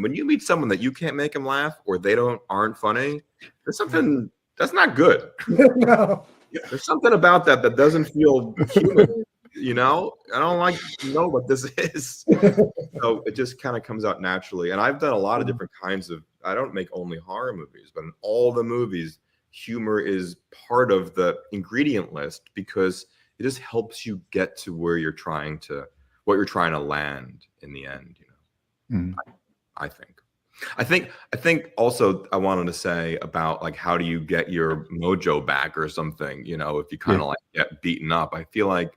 when you meet someone that you can't make them laugh, or they aren't funny, there's something that's not good. No. There's something about that doesn't feel human. I don't know what this is. So it just kind of comes out naturally. And I've done a lot of different kinds of, I don't make only horror movies, but in all the movies, humor is part of the ingredient list because it just helps you get to what you're trying to land in the end, I think also I wanted to say about like, how do you get your mojo back or something, if you kind of like get beaten up. I feel like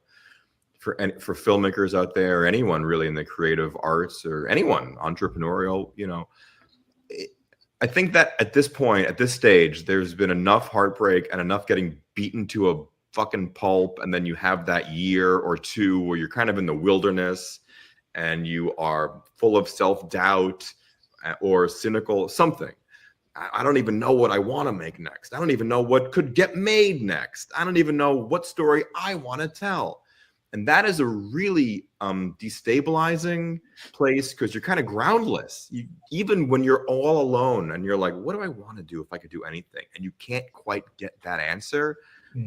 for filmmakers out there, or anyone really in the creative arts, or anyone entrepreneurial, I think that at this point, at this stage, there's been enough heartbreak and enough getting beaten to a fucking pulp. And then you have that year or two where you're kind of in the wilderness and you are full of self-doubt or cynical something. I don't even know what I want to make next. I don't even know what could get made next. I don't even know what story I want to tell. And that is a really destabilizing place, because you're kind of groundless. Even when you're all alone and you're like, what do I want to do if I could do anything? And you can't quite get that answer.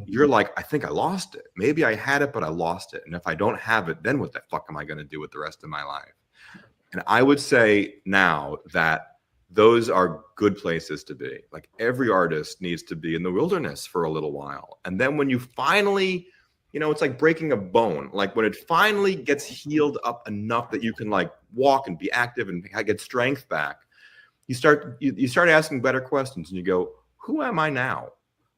You're like, I think I lost it. Maybe I had it, but I lost it. And if I don't have it, then what the fuck am I going to do with the rest of my life? And I would say now that those are good places to be. Like, every artist needs to be in the wilderness for a little while. And then when you finally, it's like breaking a bone. Like, when it finally gets healed up enough that you can like walk and be active and get strength back, you start asking better questions, and you go, who am I now?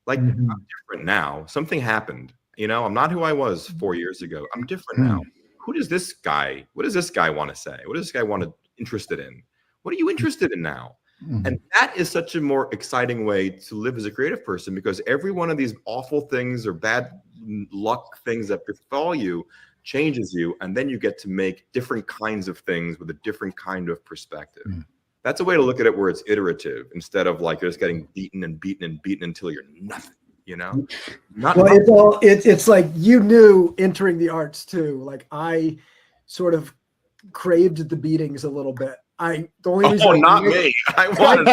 Like, I'm different now. Something happened. I'm not who I was 4 years ago. I'm different now. What does this guy want to say? What does this guy interested in? What are you interested in now? And that is such a more exciting way to live as a creative person, because every one of these awful things or bad luck things that befall you changes you. And then you get to make different kinds of things with a different kind of perspective. That's a way to look at it, where it's iterative, instead of like just getting beaten and beaten and beaten until you're nothing, Well, it's like, you knew entering the arts too. Like, I sort of craved the beatings a little bit. The only reason not me. I wanted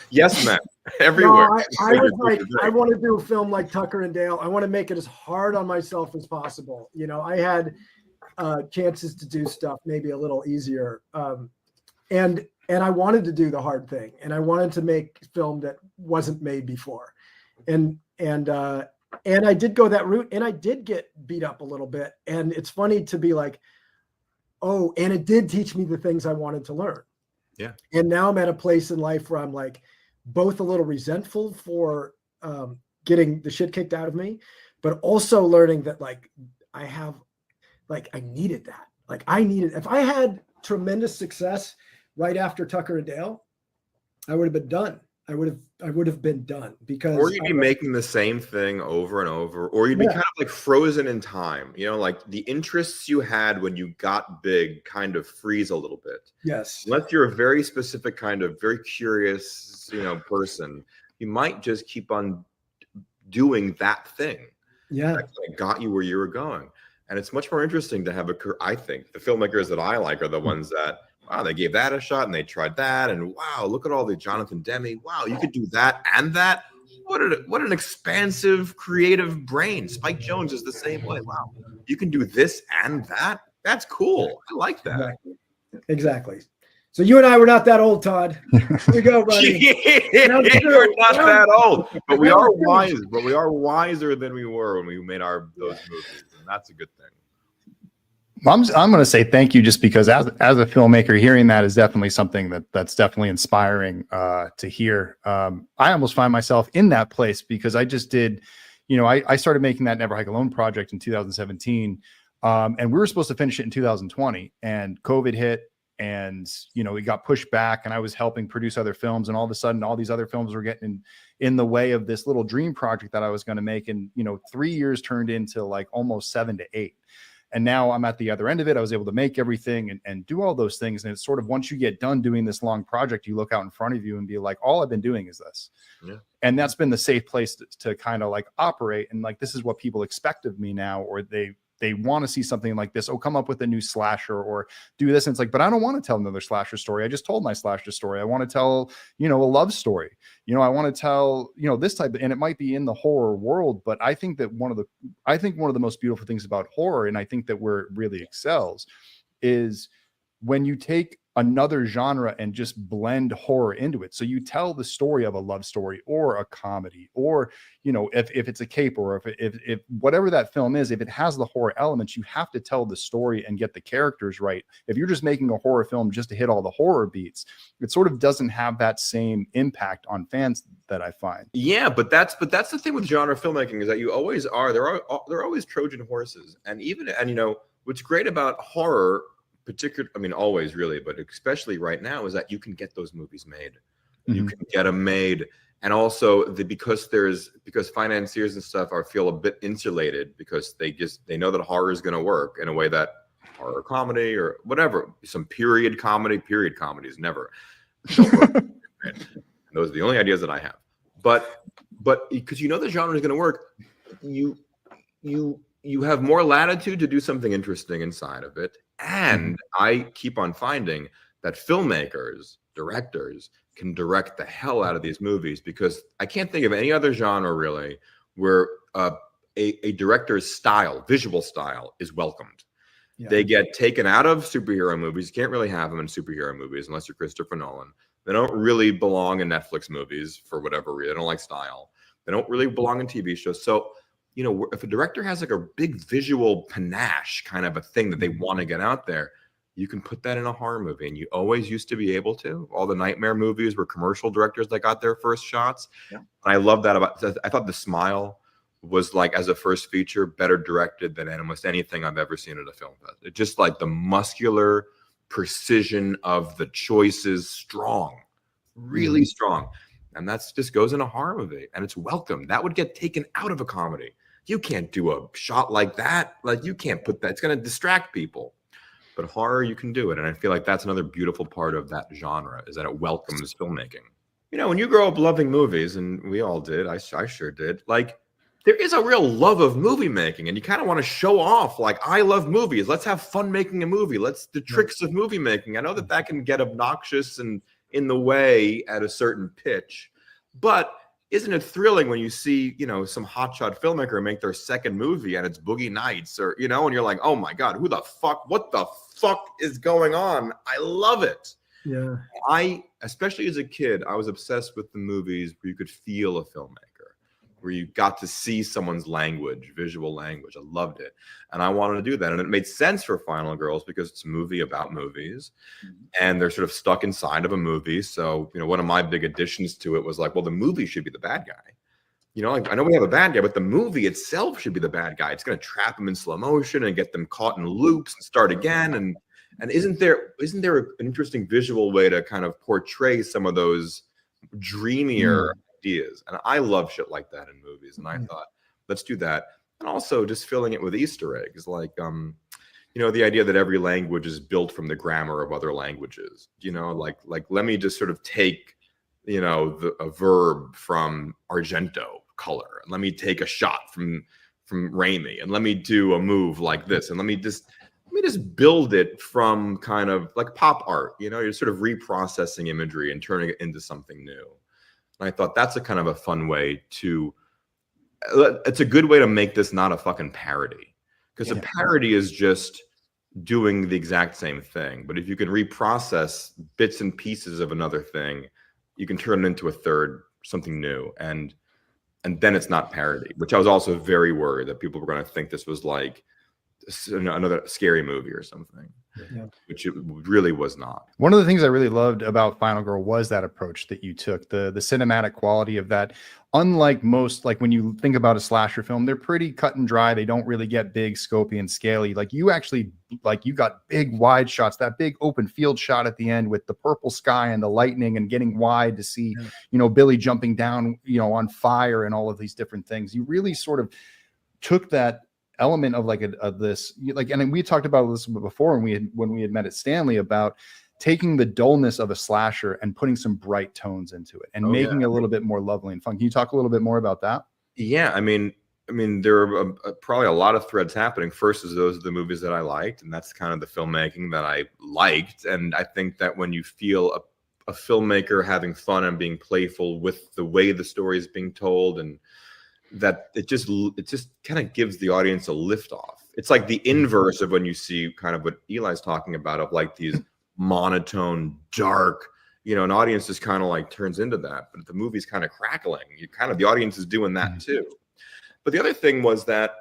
yes, man, everywhere. No, I was like, I want to do a film like Tucker and Dale. I want to make it as hard on myself as possible. I had chances to do stuff maybe a little easier, and I wanted to do the hard thing, and I wanted to make film that wasn't made before, and I did go that route, and I did get beat up a little bit. And it's funny to be like, oh, and it did teach me the things I wanted to learn. Yeah. And now I'm at a place in life where I'm like both a little resentful for getting the shit kicked out of me, but also learning that like I needed that. Like, if I had tremendous success right after Tucker and Dale, I would have been done. I would have been done, because or you'd be making the same thing over and over, or you'd be kind of like frozen in time. Like the interests you had when you got big kind of freeze a little bit. Yes. Unless you're a very specific kind of very curious, person, you might just keep on doing that thing. Yeah. That kind of got you where you were going. And it's much more interesting to have I think the filmmakers that I like are the ones that, wow, they gave that a shot and they tried that, and wow, look at all the Jonathan Demme. Wow, you could do that and that. What an expansive creative brain. Spike Jonze is the same way. Wow, you can do this and that. That's cool. I like that. Exactly. So you and I were not that old, Todd. Here we go, buddy. We're not that old, but we are wise. But we are wiser than we were when we made those movies, and that's a good thing. I'm going to say thank you, just because as a filmmaker, hearing that is definitely something that's definitely inspiring to hear. I almost find myself in that place, because I just did, I started making that Never Hike Alone project in 2017, and we were supposed to finish it in 2020, and COVID hit, and we got pushed back, and I was helping produce other films, and all of a sudden all these other films were getting in the way of this little dream project that I was going to make, and 3 years turned into like almost 7 to 8. And now I'm at the other end of it. I was able to make everything and do all those things. And it's sort of, once you get done doing this long project, you look out in front of you and be like, all I've been doing is this. Yeah. And that's been the safe place to kind of like operate. And like, this is what people expect of me now, or they want to see something like this. Oh, come up with a new slasher or do this. And it's like, but I don't want to tell another slasher story. I just told my slasher story. I want to tell, a love story. I want to tell, this type of, and it might be in the horror world, but I think that one of the most beautiful things about horror, and I think that where it really excels, is when you take another genre and just blend horror into it. So you tell the story of a love story or a comedy, or, if it's a cape, or if whatever that film is, if it has the horror elements, you have to tell the story and get the characters right. If you're just making a horror film just to hit all the horror beats, it sort of doesn't have that same impact on fans that I find. Yeah, but that's the thing with genre filmmaking, is that you always are, there are always Trojan horses. And what's great about horror, always really, but especially right now, is that you can get those movies made. You can get them made. And also because financiers and stuff feel a bit insulated, because they know that horror is going to work in a way that horror comedy or whatever, some period comedies never don't work. Those are the only ideas that I have. But because the genre is going to work, you have more latitude to do something interesting inside of it. And I keep on finding that filmmakers, directors, can direct the hell out of these movies, because I can't think of any other genre really where a director's style, visual style, is welcomed. Yeah. They get taken out of superhero movies. You can't really have them in superhero movies unless you're Christopher Nolan. They don't really belong in Netflix movies for whatever reason. They don't like style. They don't really belong in TV shows. So, if a director has like a big visual panache kind of a thing that they want to get out there, you can put that in a horror movie. And you always used to be able to. All the Nightmare movies were commercial directors that got their first shots. Yeah. And I love that I thought The Smile was, like, as a first feature, better directed than almost anything I've ever seen at a film fest. It's just like the muscular precision of the choices, strong, really strong. And that's just goes in a horror movie, and it's welcome. That would get taken out of a comedy. You can't do a shot like that. Like, you can't put that. It's going to distract people. But horror, you can do it. And I feel like that's another beautiful part of that genre, is that it welcomes filmmaking. When you grow up loving movies, and we all did, I sure did, like, there is a real love of movie making, and you kind of want to show off, like, I love movies. Let's have fun making a movie. The tricks of movie making. I know that can get obnoxious and in the way at a certain pitch, but isn't it thrilling when you see, some hotshot filmmaker make their second movie and it's Boogie Nights, or, and you're like, oh my God, what the fuck is going on? I love it. Yeah. Especially as a kid, I was obsessed with the movies where you could feel a filmmaker, where you got to see someone's language, visual language. I loved it. And I wanted to do that. And it made sense for Final Girls because it's a movie about movies, and they're sort of stuck inside of a movie. So, one of my big additions to it was like, well, the movie should be the bad guy. Like, I know we have a bad guy, but the movie itself should be the bad guy. It's going to trap them in slow motion and get them caught in loops and start again. And isn't there an interesting visual way to kind of portray some of those dreamier ideas? And I love shit like that in movies. And I thought, let's do that. And also just filling it with Easter eggs, like, the idea that every language is built from the grammar of other languages, like let me just sort of take, a verb from Argento color, and let me take a shot from Raimi, and let me do a move like this, and let me just build it from kind of like pop art, you're sort of reprocessing imagery and turning it into something new. And I thought that's a kind of a fun way it's a good way to make this not a fucking parody, because a parody is just doing the exact same thing. But if you can reprocess bits and pieces of another thing, you can turn it into a third, something new. And then it's not parody, which I was also very worried that people were going to think this was like another scary movie or something, which it really was not. One of the things I really loved about Final Girl was that approach that you took, the cinematic quality of that. Unlike most, like when you think about a slasher film, they're pretty cut and dry. They don't really get big, scopy, and scaly. Like, you actually, you got big wide shots, that big open field shot at the end with the purple sky and the lightning, and getting wide to see, Billy jumping down, on fire, and all of these different things. You really sort of took that element of like of this, like, and we talked about this before when we had met at Stanley about taking the dullness of a slasher and putting some bright tones into it and making it a little bit more lovely and fun. Can you talk a little bit more about that? Yeah, I mean, there are probably a lot of threads happening. First is those are the movies that I liked, and that's kind of the filmmaking that I liked. And I think that when you feel a filmmaker having fun and being playful with the way the story is being told, and that it just kind of gives the audience a lift off. It's like the inverse of when you see kind of what Eli's talking about, of like these monotone, dark, an audience just kind of like turns into that. But the movie's kind of crackling. The audience is doing that too. But the other thing was that,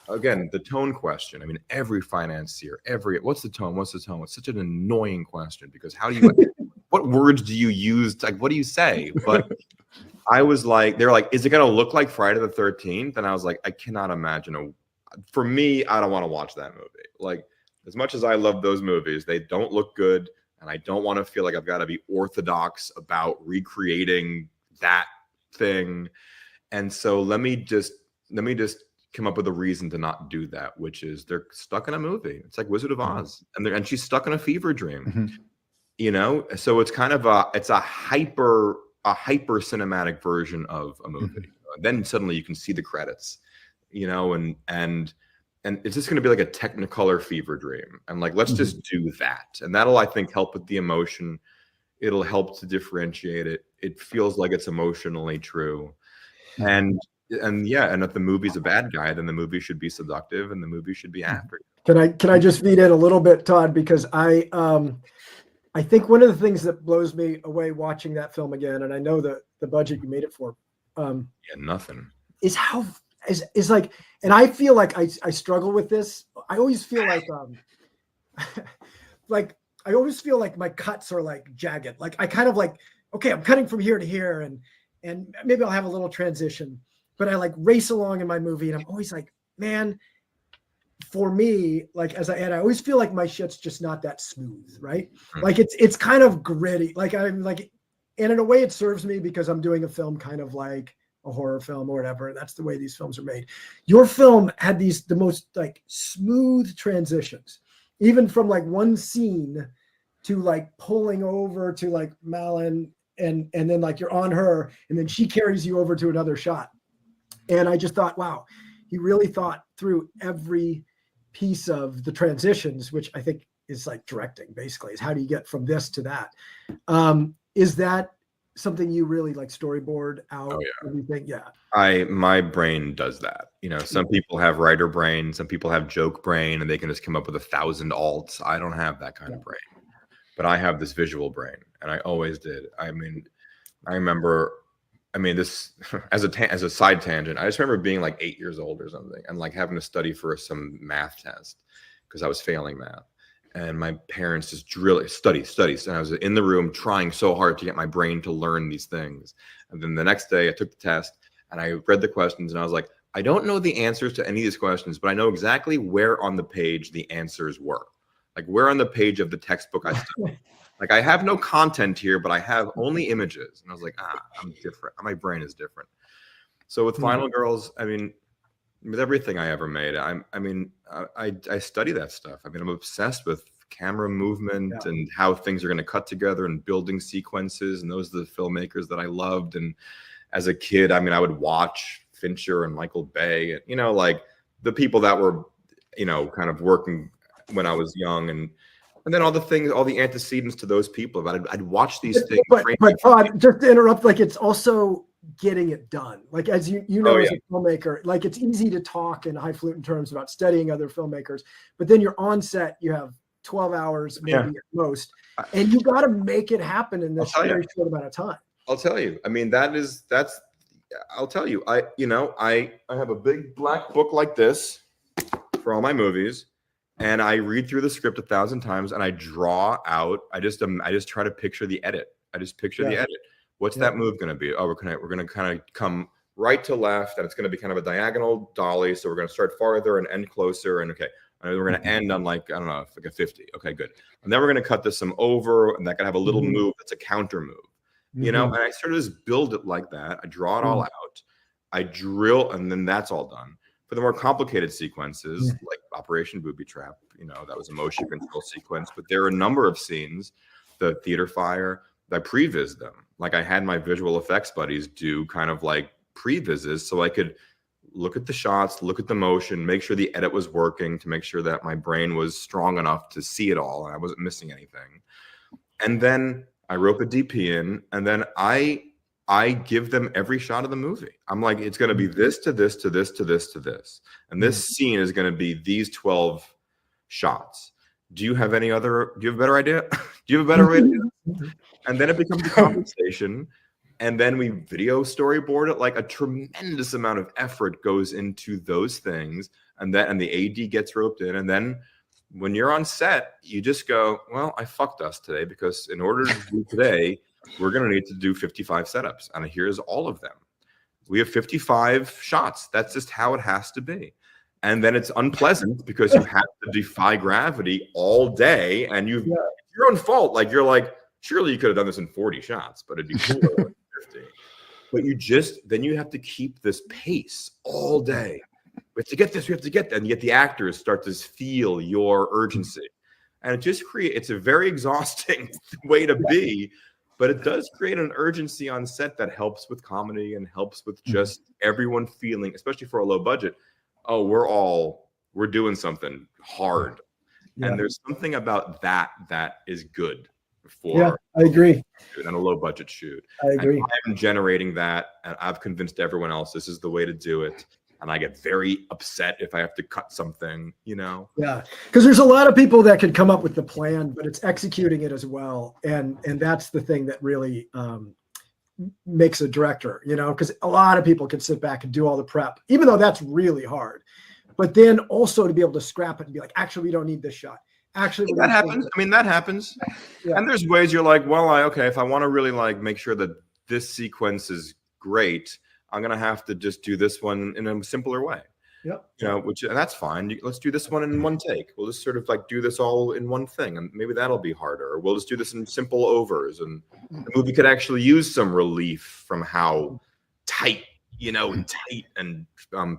again, the tone question. I mean, every financier, what's the tone? What's the tone? It's such an annoying question, because how do you, what words do you use? Like, what do you say? But I was like, they're like, is it going to look like Friday the 13th? And I was like, I cannot imagine. For me, I don't want to watch that movie. Like, as much as I love those movies, they don't look good. And I don't want to feel like I've got to be orthodox about recreating that thing. And so let me just come up with a reason to not do that, which is they're stuck in a movie. It's like Wizard of Oz, and she's stuck in a fever dream, So it's kind of a hyper cinematic version of a movie. Then suddenly you can see the credits, and it's just going to be like a Technicolor fever dream. And like, let's just do that. And that'll, I think, help with the emotion. It'll help to differentiate it. It feels like it's emotionally true. And if the movie's a bad guy, then the movie should be seductive and the movie should be after. Can I just feed in a little bit, Todd? Because I think one of the things that blows me away watching that film again, and I know the budget you made it for, nothing, is how is like, and I feel like I struggle with this. I always feel like like I always feel like my cuts are like jagged. Like I kind of like, okay, I'm cutting from here to here, and maybe I'll have a little transition, but I like race along in my movie, and I'm always like, man, for me, like I always feel like my shit's just not that smooth, right? Like it's kind of gritty. Like I'm like, and in a way it serves me because I'm doing a film kind of like a horror film or whatever. That's the way these films are made. Your film had the most like smooth transitions, even from like one scene to like pulling over to like Malin, and then like you're on her, and then she carries you over to another shot. And I just thought, wow, he really thought through every piece of the transitions, which I think is like directing, basically, is how do you get from this to that? Is that something you really like storyboard out? Oh, yeah. Everything? Yeah. My brain does that. Some people have writer brain, some people have joke brain, and they can just come up with 1,000 alts. I don't have that kind of brain, but I have this visual brain, and I always did. I mean, I remember, this as a side tangent, I just remember being like 8 years old or something, and like having to study for some math test because I was failing math. And my parents just study. And I was in the room trying so hard to get my brain to learn these things. And then the next day I took the test and I read the questions, and I was like, I don't know the answers to any of these questions, but I know exactly where on the page the answers were. Like where on the page of the textbook I studied. Like I have no content here, but I have only images. And I was like, I'm different. My brain is different. So with Final Girls, with everything I ever made, I study that stuff. I'm obsessed with camera movement and how things are going to cut together and building sequences. And those are the filmmakers that I loved. And as a kid, I would watch Fincher and Michael Bay, and, like the people that were, kind of working when I was young, and then all the antecedents to those people. I'd watch these things. But Todd, just to interrupt, like it's also getting it done. Like as you know, as a filmmaker, like it's easy to talk in highfalutin terms about studying other filmmakers, but then you're on set, you have 12 hours maybe at most, and you got to make it happen in this very short amount of time. I'll tell you. I'll tell you. I have a big black book like this for all my movies. And I read through the script 1,000 times, and I draw out. I just try to picture the edit. I just picture the edit. What's that move going to be? Oh, we're gonna kind of come right to left, and it's going to be kind of a diagonal dolly. So we're going to start farther and end closer, and we're going to end on like, I don't know, like a 50. Okay, good. And then we're going to cut this some over, and that can have a little move that's a counter move. And I sort of just build it like that. I draw it all out. I drill, and then that's all done. For the more complicated sequences, like Operation Booby Trap, that was a motion control sequence, but there are a number of scenes, the theater fire, I previs them. Like I had my visual effects buddies do kind of like previses so I could look at the shots, look at the motion, make sure the edit was working to make sure that my brain was strong enough to see it all and I wasn't missing anything. And then I rope a DP in, and then I give them every shot of the movie. I'm like, it's going to be this to this to this to this to this. And this scene is going to be these 12 shots. Do you have a better idea? Do you have a better idea? And then it becomes a conversation. And then we video storyboard it. Like a tremendous amount of effort goes into those things. And the AD gets roped in. And then when you're on set, you just go, well, I fucked us today, because in order to do today, we're going to need to do 55 setups. And here's all of them. We have 55 shots. That's just how it has to be. And then it's unpleasant because you have to defy gravity all day. And it's your own fault. Like, you're like, surely you could have done this in 40 shots, but it'd be cooler than 50. But then you have to keep this pace all day. We have to get this, we have to get that. And yet the actors start to feel your urgency. And it just it's a very exhausting way to be. But it does create an urgency on set that helps with comedy and helps with just everyone feeling, especially for a low budget, oh, we're doing something hard. Yeah. And there's something about that is good for I agree. And a low budget shoot. I agree. And I'm generating that, and I've convinced everyone else this is the way to do it. And I get very upset if I have to cut something, Yeah, because there's a lot of people that could come up with the plan, but it's executing it as well. And that's the thing that really makes a director, because a lot of people can sit back and do all the prep, even though that's really hard. But then also to be able to scrap it and be like, actually, we don't need this shot. Actually, that happens. I mean, that happens. Yeah. And there's ways you're like, well, if I want to really like make sure that this sequence is great, I'm going to have to just do this one in a simpler way. Yep. And that's fine. Let's do this one in one take. We'll just sort of like do this all in one thing, and maybe that'll be harder. Or we'll just do this in simple overs, and the movie could actually use some relief from how tight, and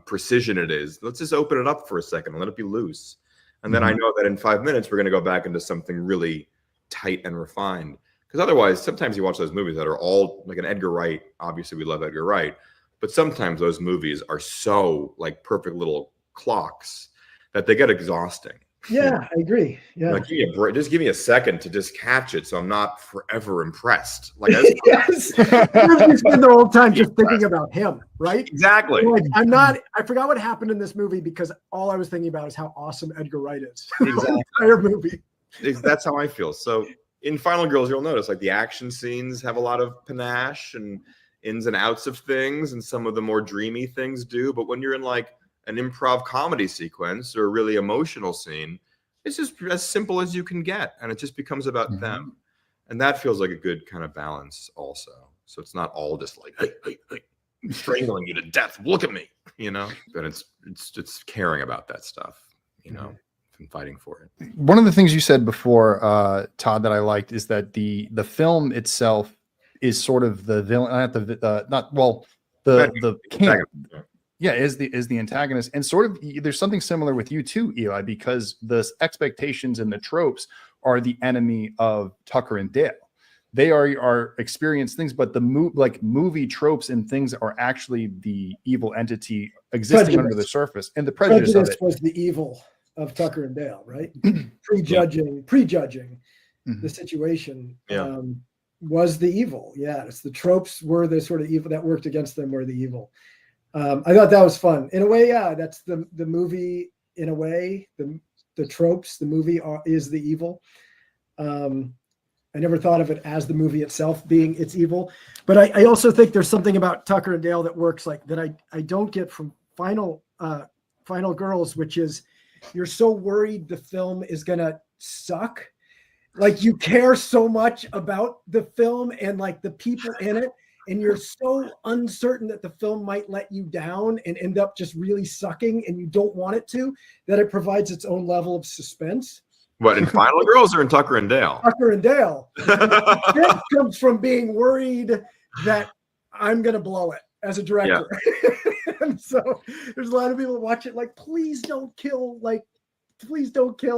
precision it is. Let's just open it up for a second and let it be loose. And then I know that in 5 minutes, we're going to go back into something really tight and refined. Because otherwise, sometimes you watch those movies that are all like an Edgar Wright. Obviously, we love Edgar Wright. But sometimes those movies are so like perfect little clocks that they get exhausting. Yeah, I agree. Yeah. Like, just give me a second to just catch it, so I'm not forever impressed. Like, yes, you spend the whole time just thinking about him, right? Exactly. Like, I forgot what happened in this movie because all I was thinking about is how awesome Edgar Wright is. Exactly. The entire movie. That's how I feel. So in Final Girls, you'll notice like the action scenes have a lot of panache and ins and outs of things, and some of the more dreamy things do. But when you're in like an improv comedy sequence or a really emotional scene, it's just as simple as you can get, and it just becomes about them, and that feels like a good kind of balance also. So it's not all just like hey, I'm strangling you to death, look at me, but it's caring about that stuff, and fighting for it. One of the things you said before, Todd, that I liked is that the film itself is sort of the villain, the camp. Yeah, is the antagonist, and sort of there's something similar with you too, Eli, because the expectations and the tropes are the enemy of Tucker and Dale. They are experienced things, but the movie tropes and things are actually the evil entity existing under the surface, and the prejudice of it was the evil of Tucker and Dale, right? prejudging the situation was the evil. Yeah, it's the tropes were the sort of evil that worked against them were the evil. I thought that was fun. In a way, yeah, that's the movie. In a way, the tropes, the movie is the evil. I never thought of it as the movie itself being its evil, but I also think there's something about Tucker and Dale that works like that. I don't get from Final Girls, which is you're so worried the film is gonna suck, like you care so much about the film and like the people in it. And you're so uncertain that the film might let you down and end up just really sucking, and you don't want it to, that it provides its own level of suspense. What, in Final Girls or in Tucker and Dale? Tucker and Dale. It comes from being worried that I'm going to blow it. as a director. And so there's a lot of people that watch it like, please don't kill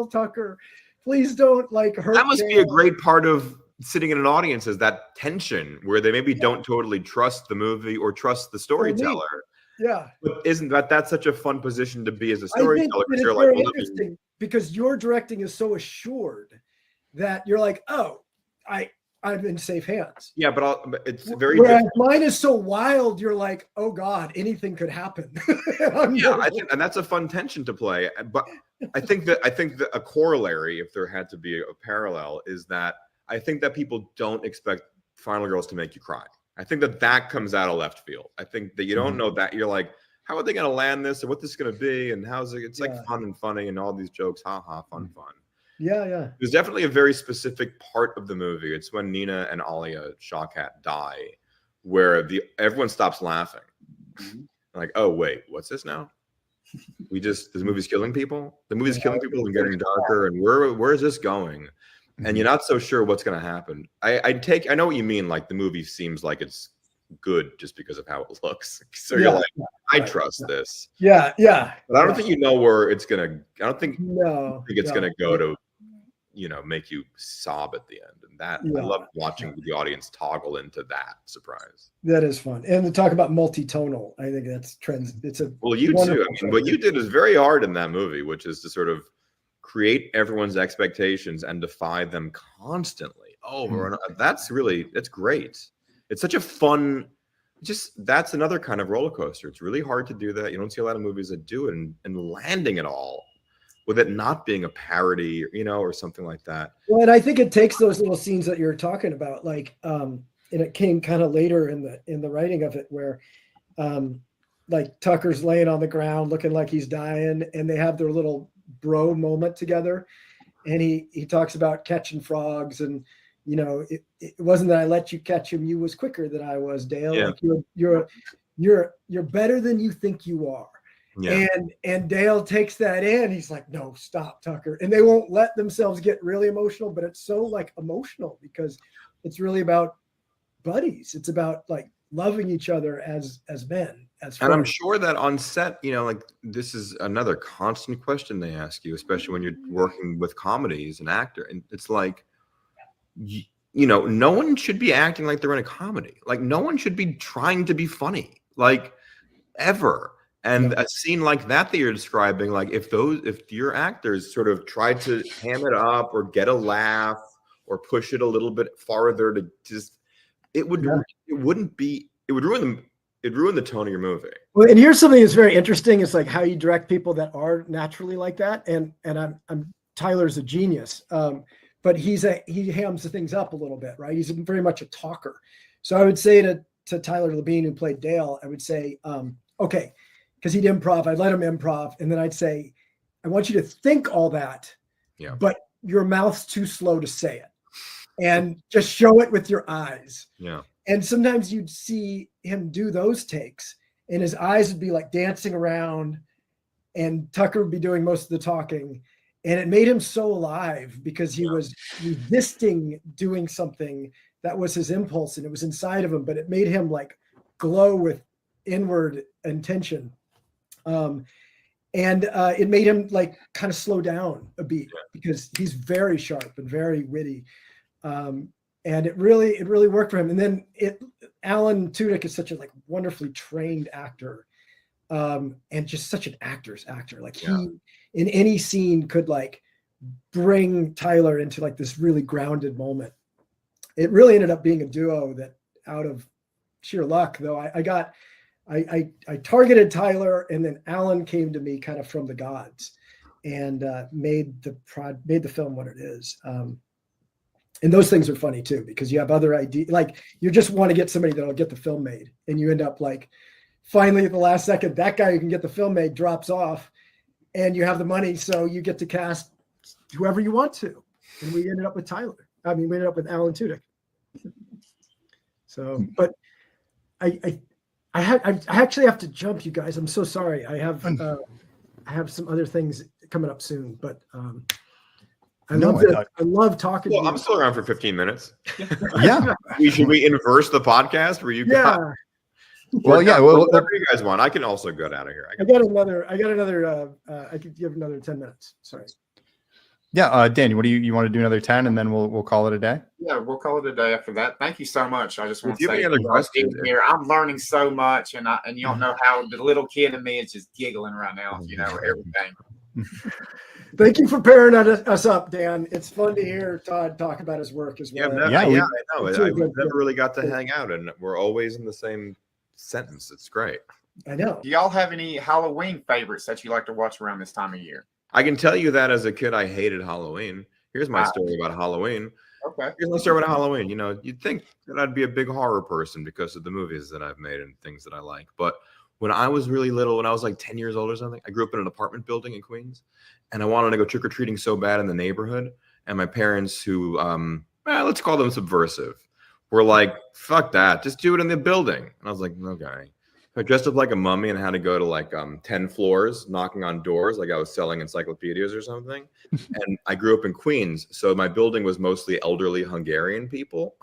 Tucker. Please don't like hurt. That must Dale. be a great part of sitting in an audience, is that tension where they maybe don't totally trust the movie or trust the storyteller. Yeah. But isn't that's such a fun position to be as a I think storyteller? that it's You're very like, interesting because your directing is so assured that you're like, oh, I'm in safe hands. yeah, but it's very Whereas different. mine is so wild, you're like, oh God, anything could happen. Yeah, I think, and that's a fun tension to play. But I think that a corollary, if there had to be a parallel, is that I think that people don't expect Final Girls to make you cry. I think that comes out of left field. I think that you don't know that. You're like, how are they going to land this, and what this is going to be, and how's it? It's like fun and funny, and all these jokes, ha ha, fun. Yeah. There's definitely a very specific part of the movie. It's when Nina and Alia Shawkat die, where everyone stops laughing. Like, oh wait, what's this now? The movie's killing people. The movie's killing people and getting darker. And where is this going? And you're not so sure what's going to happen. I know what you mean. Like the movie seems like it's good just because of how it looks. So you're like, I trust this. Yeah. But I don't think you know where it's gonna. I don't think. It's gonna go to, make you sob at the end. And that I love watching the audience toggle into that surprise. That is fun. And to talk about multi-tonal, I think that's trends. Well, you too. I mean, what you did is very hard in that movie, which is to sort of create everyone's expectations and defy them constantly over and over. That's great. It's such a fun, that's another kind of roller coaster. It's really hard to do that. You don't see a lot of movies that do it, and landing it all with it not being a parody, or something like that. Well, and I think it takes those little scenes that you're talking about, like, and it came kind of later in the writing of it, where, like Tucker's laying on the ground looking like he's dying, and they have their little bro moment together, and he talks about catching frogs, and it wasn't that I let you catch him, you was quicker than I was, Dale. Yeah. Like you're better than you think you are. Yeah. And Dale takes that in. He's like, no, stop, Tucker. And they won't let themselves get really emotional, but it's so like emotional because it's really about buddies. It's about like loving each other as men. And I'm sure that on set, like this is another constant question they ask you, especially when you're working with comedy as an actor. And it's like, no one should be acting like they're in a comedy. Like no one should be trying to be funny, like ever. And a scene like that you're describing, like if your actors sort of try to ham it up or get a laugh or push it a little bit farther to just, it would ruin the tone of your movie. Well, and here's something that's very interesting. It's like how you direct people that are naturally like that. And I'm Tyler's a genius, but he hams the things up a little bit, right? He's very much a talker. So I would say to Tyler Labine, who played Dale, I would say, okay, because he'd improv, I'd let him improv, and then I'd say, I want you to think all that, but your mouth's too slow to say it, and just show it with your eyes. Yeah. And sometimes you'd see him do those takes, and his eyes would be like dancing around, and Tucker would be doing most of the talking, and it made him so alive because he was resisting doing something that was his impulse, and it was inside of him, but it made him like glow with inward intention. And it made him like kind of slow down a beat because he's very sharp and very witty. And it really worked for him. And then Alan Tudyk is such a like wonderfully trained actor, and just such an actor's actor. Like he in any scene could like bring Tyler into like this really grounded moment. It really ended up being a duo that, out of sheer luck, though, I targeted Tyler, and then Alan came to me kind of from the gods and made the film what it is. And those things are funny too, because you have other ideas. Like you just want to get somebody that'll get the film made, and you end up like finally at the last second, that guy who can get the film made drops off, and you have the money, so you get to cast whoever you want to. And we ended up with Tyler. I mean, we ended up with Alan Tudyk. So, but I actually have to jump, you guys. I'm so sorry. I have some other things coming up soon, but I love talking. Well, to you. I'm still around for 15 minutes. Yeah. Should we inverse the podcast where you? Well, yeah. Well, whatever you guys want. I can also get out of here. I got another. I could give another 10 minutes. Sorry. yeah. Dan, what do you want to do another 10 and then we'll call it a day? Yeah, we'll call it a day after that. Thank you so much. I just want If to you have say any other you know, questions, being here, I'm learning so much, and you don't know how the little kid in me is just giggling right now. You know everything. Thank you for pairing us up, Dan. It's fun to hear Todd talk about his work as well. Yeah, I know. It's I really good. never really got to hang out, and we're always in the same sentence. It's great. I know. Do y'all have any Halloween favorites that you like to watch around this time of year? I can tell you that as a kid, I hated Halloween. Here's my story about Halloween. Okay. Here's my story about Halloween. You know, you'd think that I'd be a big horror person because of the movies that I've made and things that I like. But when I was really little, when I was like 10 years old or something, I grew up in an apartment building in Queens, and I wanted to go trick-or-treating so bad in the neighborhood. And my parents, who, let's call them subversive, were like, fuck that, just do it in the building. And I was like, okay. I dressed up like a mummy and had to go to like 10 floors knocking on doors like I was selling encyclopedias or something. And I grew up in Queens, so my building was mostly elderly Hungarian people.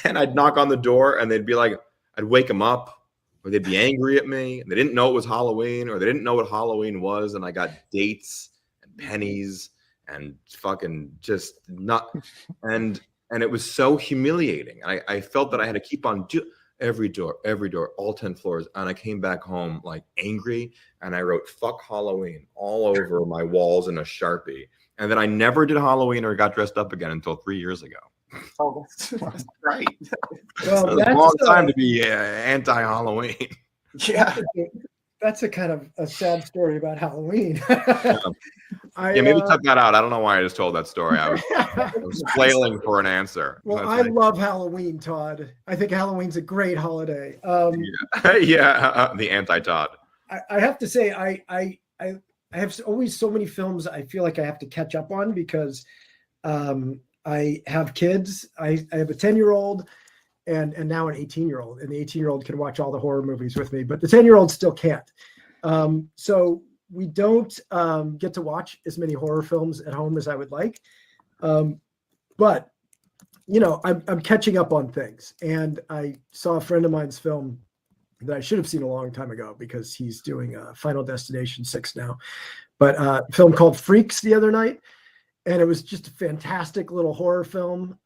And I'd knock on the door and they'd be like, I'd wake them up, or they'd be angry at me. And they didn't know it was Halloween, or they didn't know what Halloween was. And I got dates and pennies and fucking just not. And it was so humiliating. I felt that I had to keep on every door, all 10 floors. And I came back home like angry, and I wrote "fuck Halloween" all over my walls in a Sharpie. And then I never did Halloween or got dressed up again until 3 years ago. Oh, that's great. Well, It's a long time to be anti-Halloween. Yeah. That's a kind of a sad story about Halloween. Maybe cut that out. I don't know why I just told that story. I was flailing for an answer. Well, I love Halloween, Todd. I think Halloween's a great holiday. The anti-Todd. I have to say, I have always so many films I feel like I have to catch up on because I have kids. I have a 10-year-old and now an 18-year-old, and the 18-year-old can watch all the horror movies with me, but the 10-year-old still can't. So we don't get to watch as many horror films at home as I would like. But, you know, I'm catching up on things. And I saw a friend of mine's film that I should have seen a long time ago because he's doing Final Destination 6 now. But a film called Freaks the other night. And it was just a fantastic little horror film.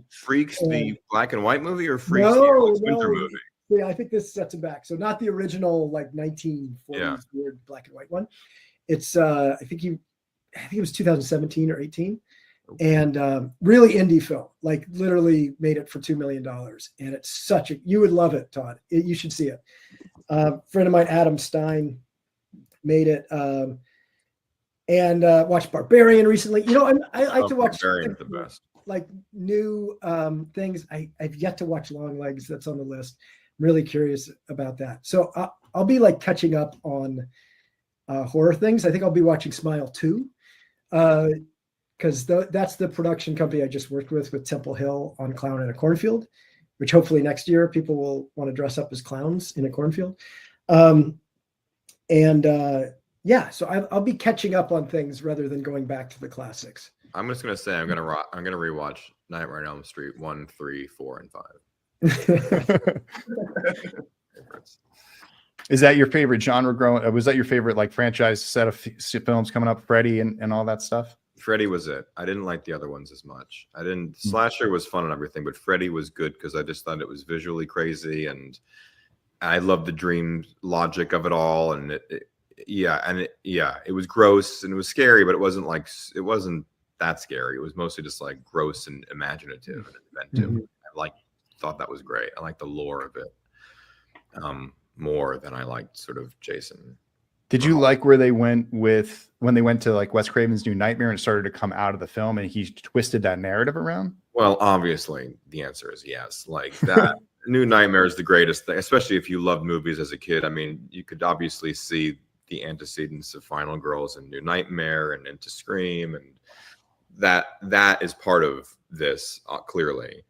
Freaks, the black and white movie, or Freaks, the No, winter movie? Yeah, I think this sets it back. So not the original like 1940s weird black and white one. It's I think it was 2017 or 18, and really indie film. Like literally made it for $2 million, and it's you would love it, Todd. You should see it. Friend of mine, Adam Stein, made it. And watched Barbarian recently. You know, I like to watch Barbarian's the best. Like new things. I've yet to watch Long Legs. That's on the list. I'm really curious about that. So I'll be like catching up on horror things. I think I'll be watching Smile 2 because that's the production company I just worked with Temple Hill on Clown in a Cornfield, which hopefully next year people will want to dress up as clowns in a cornfield. Yeah, so I'll be catching up on things rather than going back to the classics. I'm just gonna say I'm gonna rewatch Nightmare on Elm Street 1, 3, 4, and 5. Is that your favorite genre growing? Was that your favorite like franchise set of films coming up? Freddy and all that stuff. Freddy was it. I didn't like the other ones as much. Slasher was fun and everything, but Freddy was good because I just thought it was visually crazy, and I loved the dream logic of it all, and it was gross and it was scary, but it wasn't that scary. It was mostly just like gross and imaginative and inventive. I thought that was great. I like the lore of it more than I liked sort of Jason. Did you like where they went with when they went to like Wes Craven's New Nightmare and started to come out of the film and he twisted that narrative around? Well, obviously the answer is yes. Like that New Nightmare is the greatest thing, especially if you loved movies as a kid. I mean, you could obviously see the antecedents of Final Girls and New Nightmare and Into Scream, and that is part of this clearly.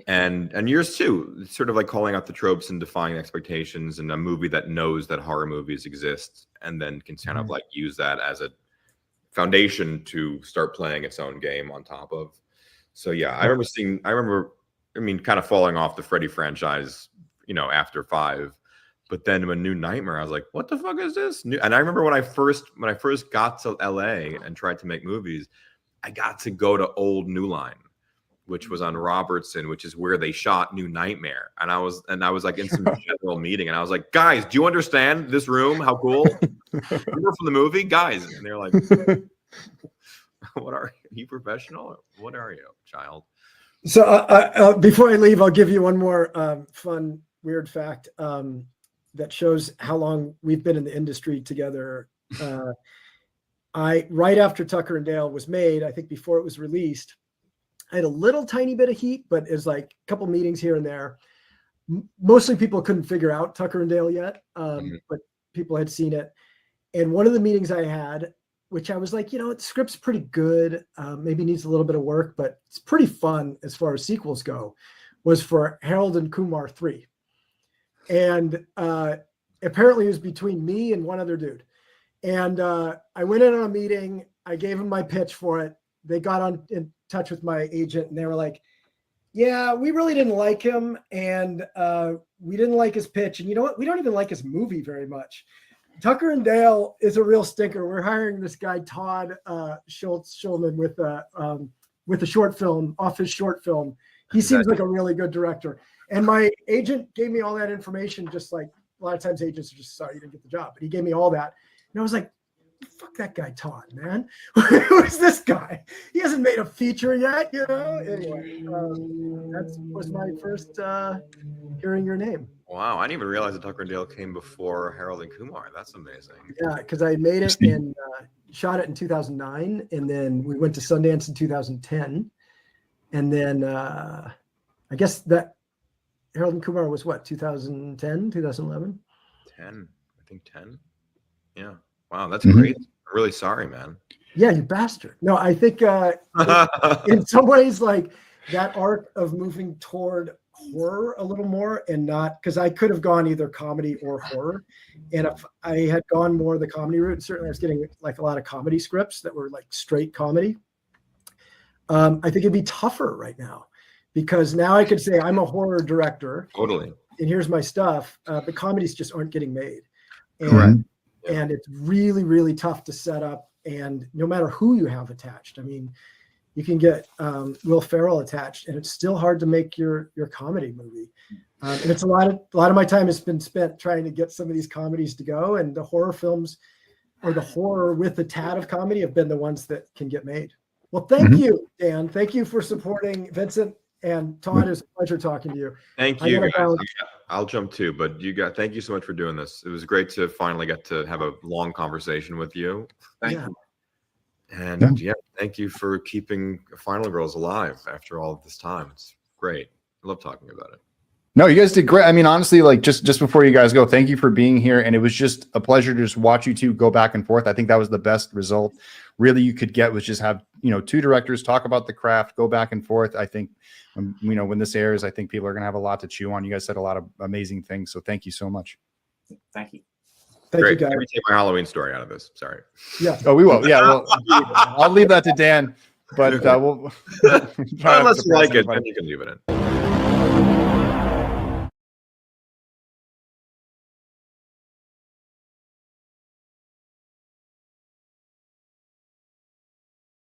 And yours too, sort of like calling out the tropes and defying expectations, and a movie that knows that horror movies exist and then can kind of like use that as a foundation to start playing its own game on top of. So yeah, I remember kind of falling off the Freddy franchise after 5. But then when New Nightmare, I was like, what the fuck is this? And I remember when I first got to LA and tried to make movies, I got to go to Old New Line, which was on Robertson, which is where they shot New Nightmare. And I was like in some general meeting, and I was like, guys, do you understand this room? How cool? Remember from the movie, guys? And they're like, what are you, professional? What are you, child? So before I leave, I'll give you one more fun, weird fact that shows how long we've been in the industry together. Right after Tucker and Dale was made, I think before it was released, I had a little tiny bit of heat, but it was like a couple meetings here and there. Mostly people couldn't figure out Tucker and Dale yet, but people had seen it. And one of the meetings I had, which I was like, the script's pretty good, maybe needs a little bit of work, but it's pretty fun as far as sequels go, was for Harold and Kumar 3. And apparently it was between me and one other dude. And I went in on a meeting. I gave him my pitch for it. They got in touch with my agent, and they were like, yeah, we really didn't like him, and we didn't like his pitch. And you know what? We don't even like his movie very much. Tucker and Dale is a real stinker. We're hiring this guy, Todd Schulman, with a short film, off his short film. He seems like a really good director. And my agent gave me all that information, just like a lot of times agents are just sorry you didn't get the job. But he gave me all that. And I was like, fuck that guy, Todd, man. Who is this guy? He hasn't made a feature yet, Anyway, that was my first hearing your name. Wow, I didn't even realize that Tucker and Dale came before Harold and Kumar. That's amazing. Yeah, because I made it and shot it in 2009, and then we went to Sundance in 2010, and then I guess that Harold and Kumar was what, 2010, 2011? 10, I think 10. Yeah. Wow, that's great. I'm really sorry, man. Yeah, you bastard. No, I think in some ways, like that arc of moving toward horror a little more, and not because I could have gone either comedy or horror. And if I had gone more the comedy route, certainly I was getting like a lot of comedy scripts that were like straight comedy. I think it'd be tougher right now because now I could say I'm a horror director. Totally. And here's my stuff. But comedies just aren't getting made. And Correct. And it's really, really tough to set up. And no matter who you have attached, I mean, you can get Will Ferrell attached, and it's still hard to make your comedy movie. And it's a lot of my time has been spent trying to get some of these comedies to go. And the horror films, or the horror with a tad of comedy, have been the ones that can get made. Well, thank you, Dan. Thank you for supporting Vincent. And Todd, it's a pleasure talking to you. Thank you, guys. I'll jump too, but thank you so much for doing this. It was great to finally get to have a long conversation with you. Thank you. And thank you for keeping Final Girls alive after all of this time. It's great. I love talking about it. No, you guys did great. I mean, honestly, like just before you guys go, thank you for being here. And it was just a pleasure to just watch you two go back and forth. I think that was the best result really you could get, was just have, two directors talk about the craft, go back and forth. I think, when this airs, I think people are going to have a lot to chew on. You guys said a lot of amazing things. So thank you so much. Thank you. Thank you, guys. Let me take my Halloween story out of this. Sorry. Yeah. Oh, we will. Yeah. Well, I'll leave that to Dan, but we'll unless you like it, then you can leave it in.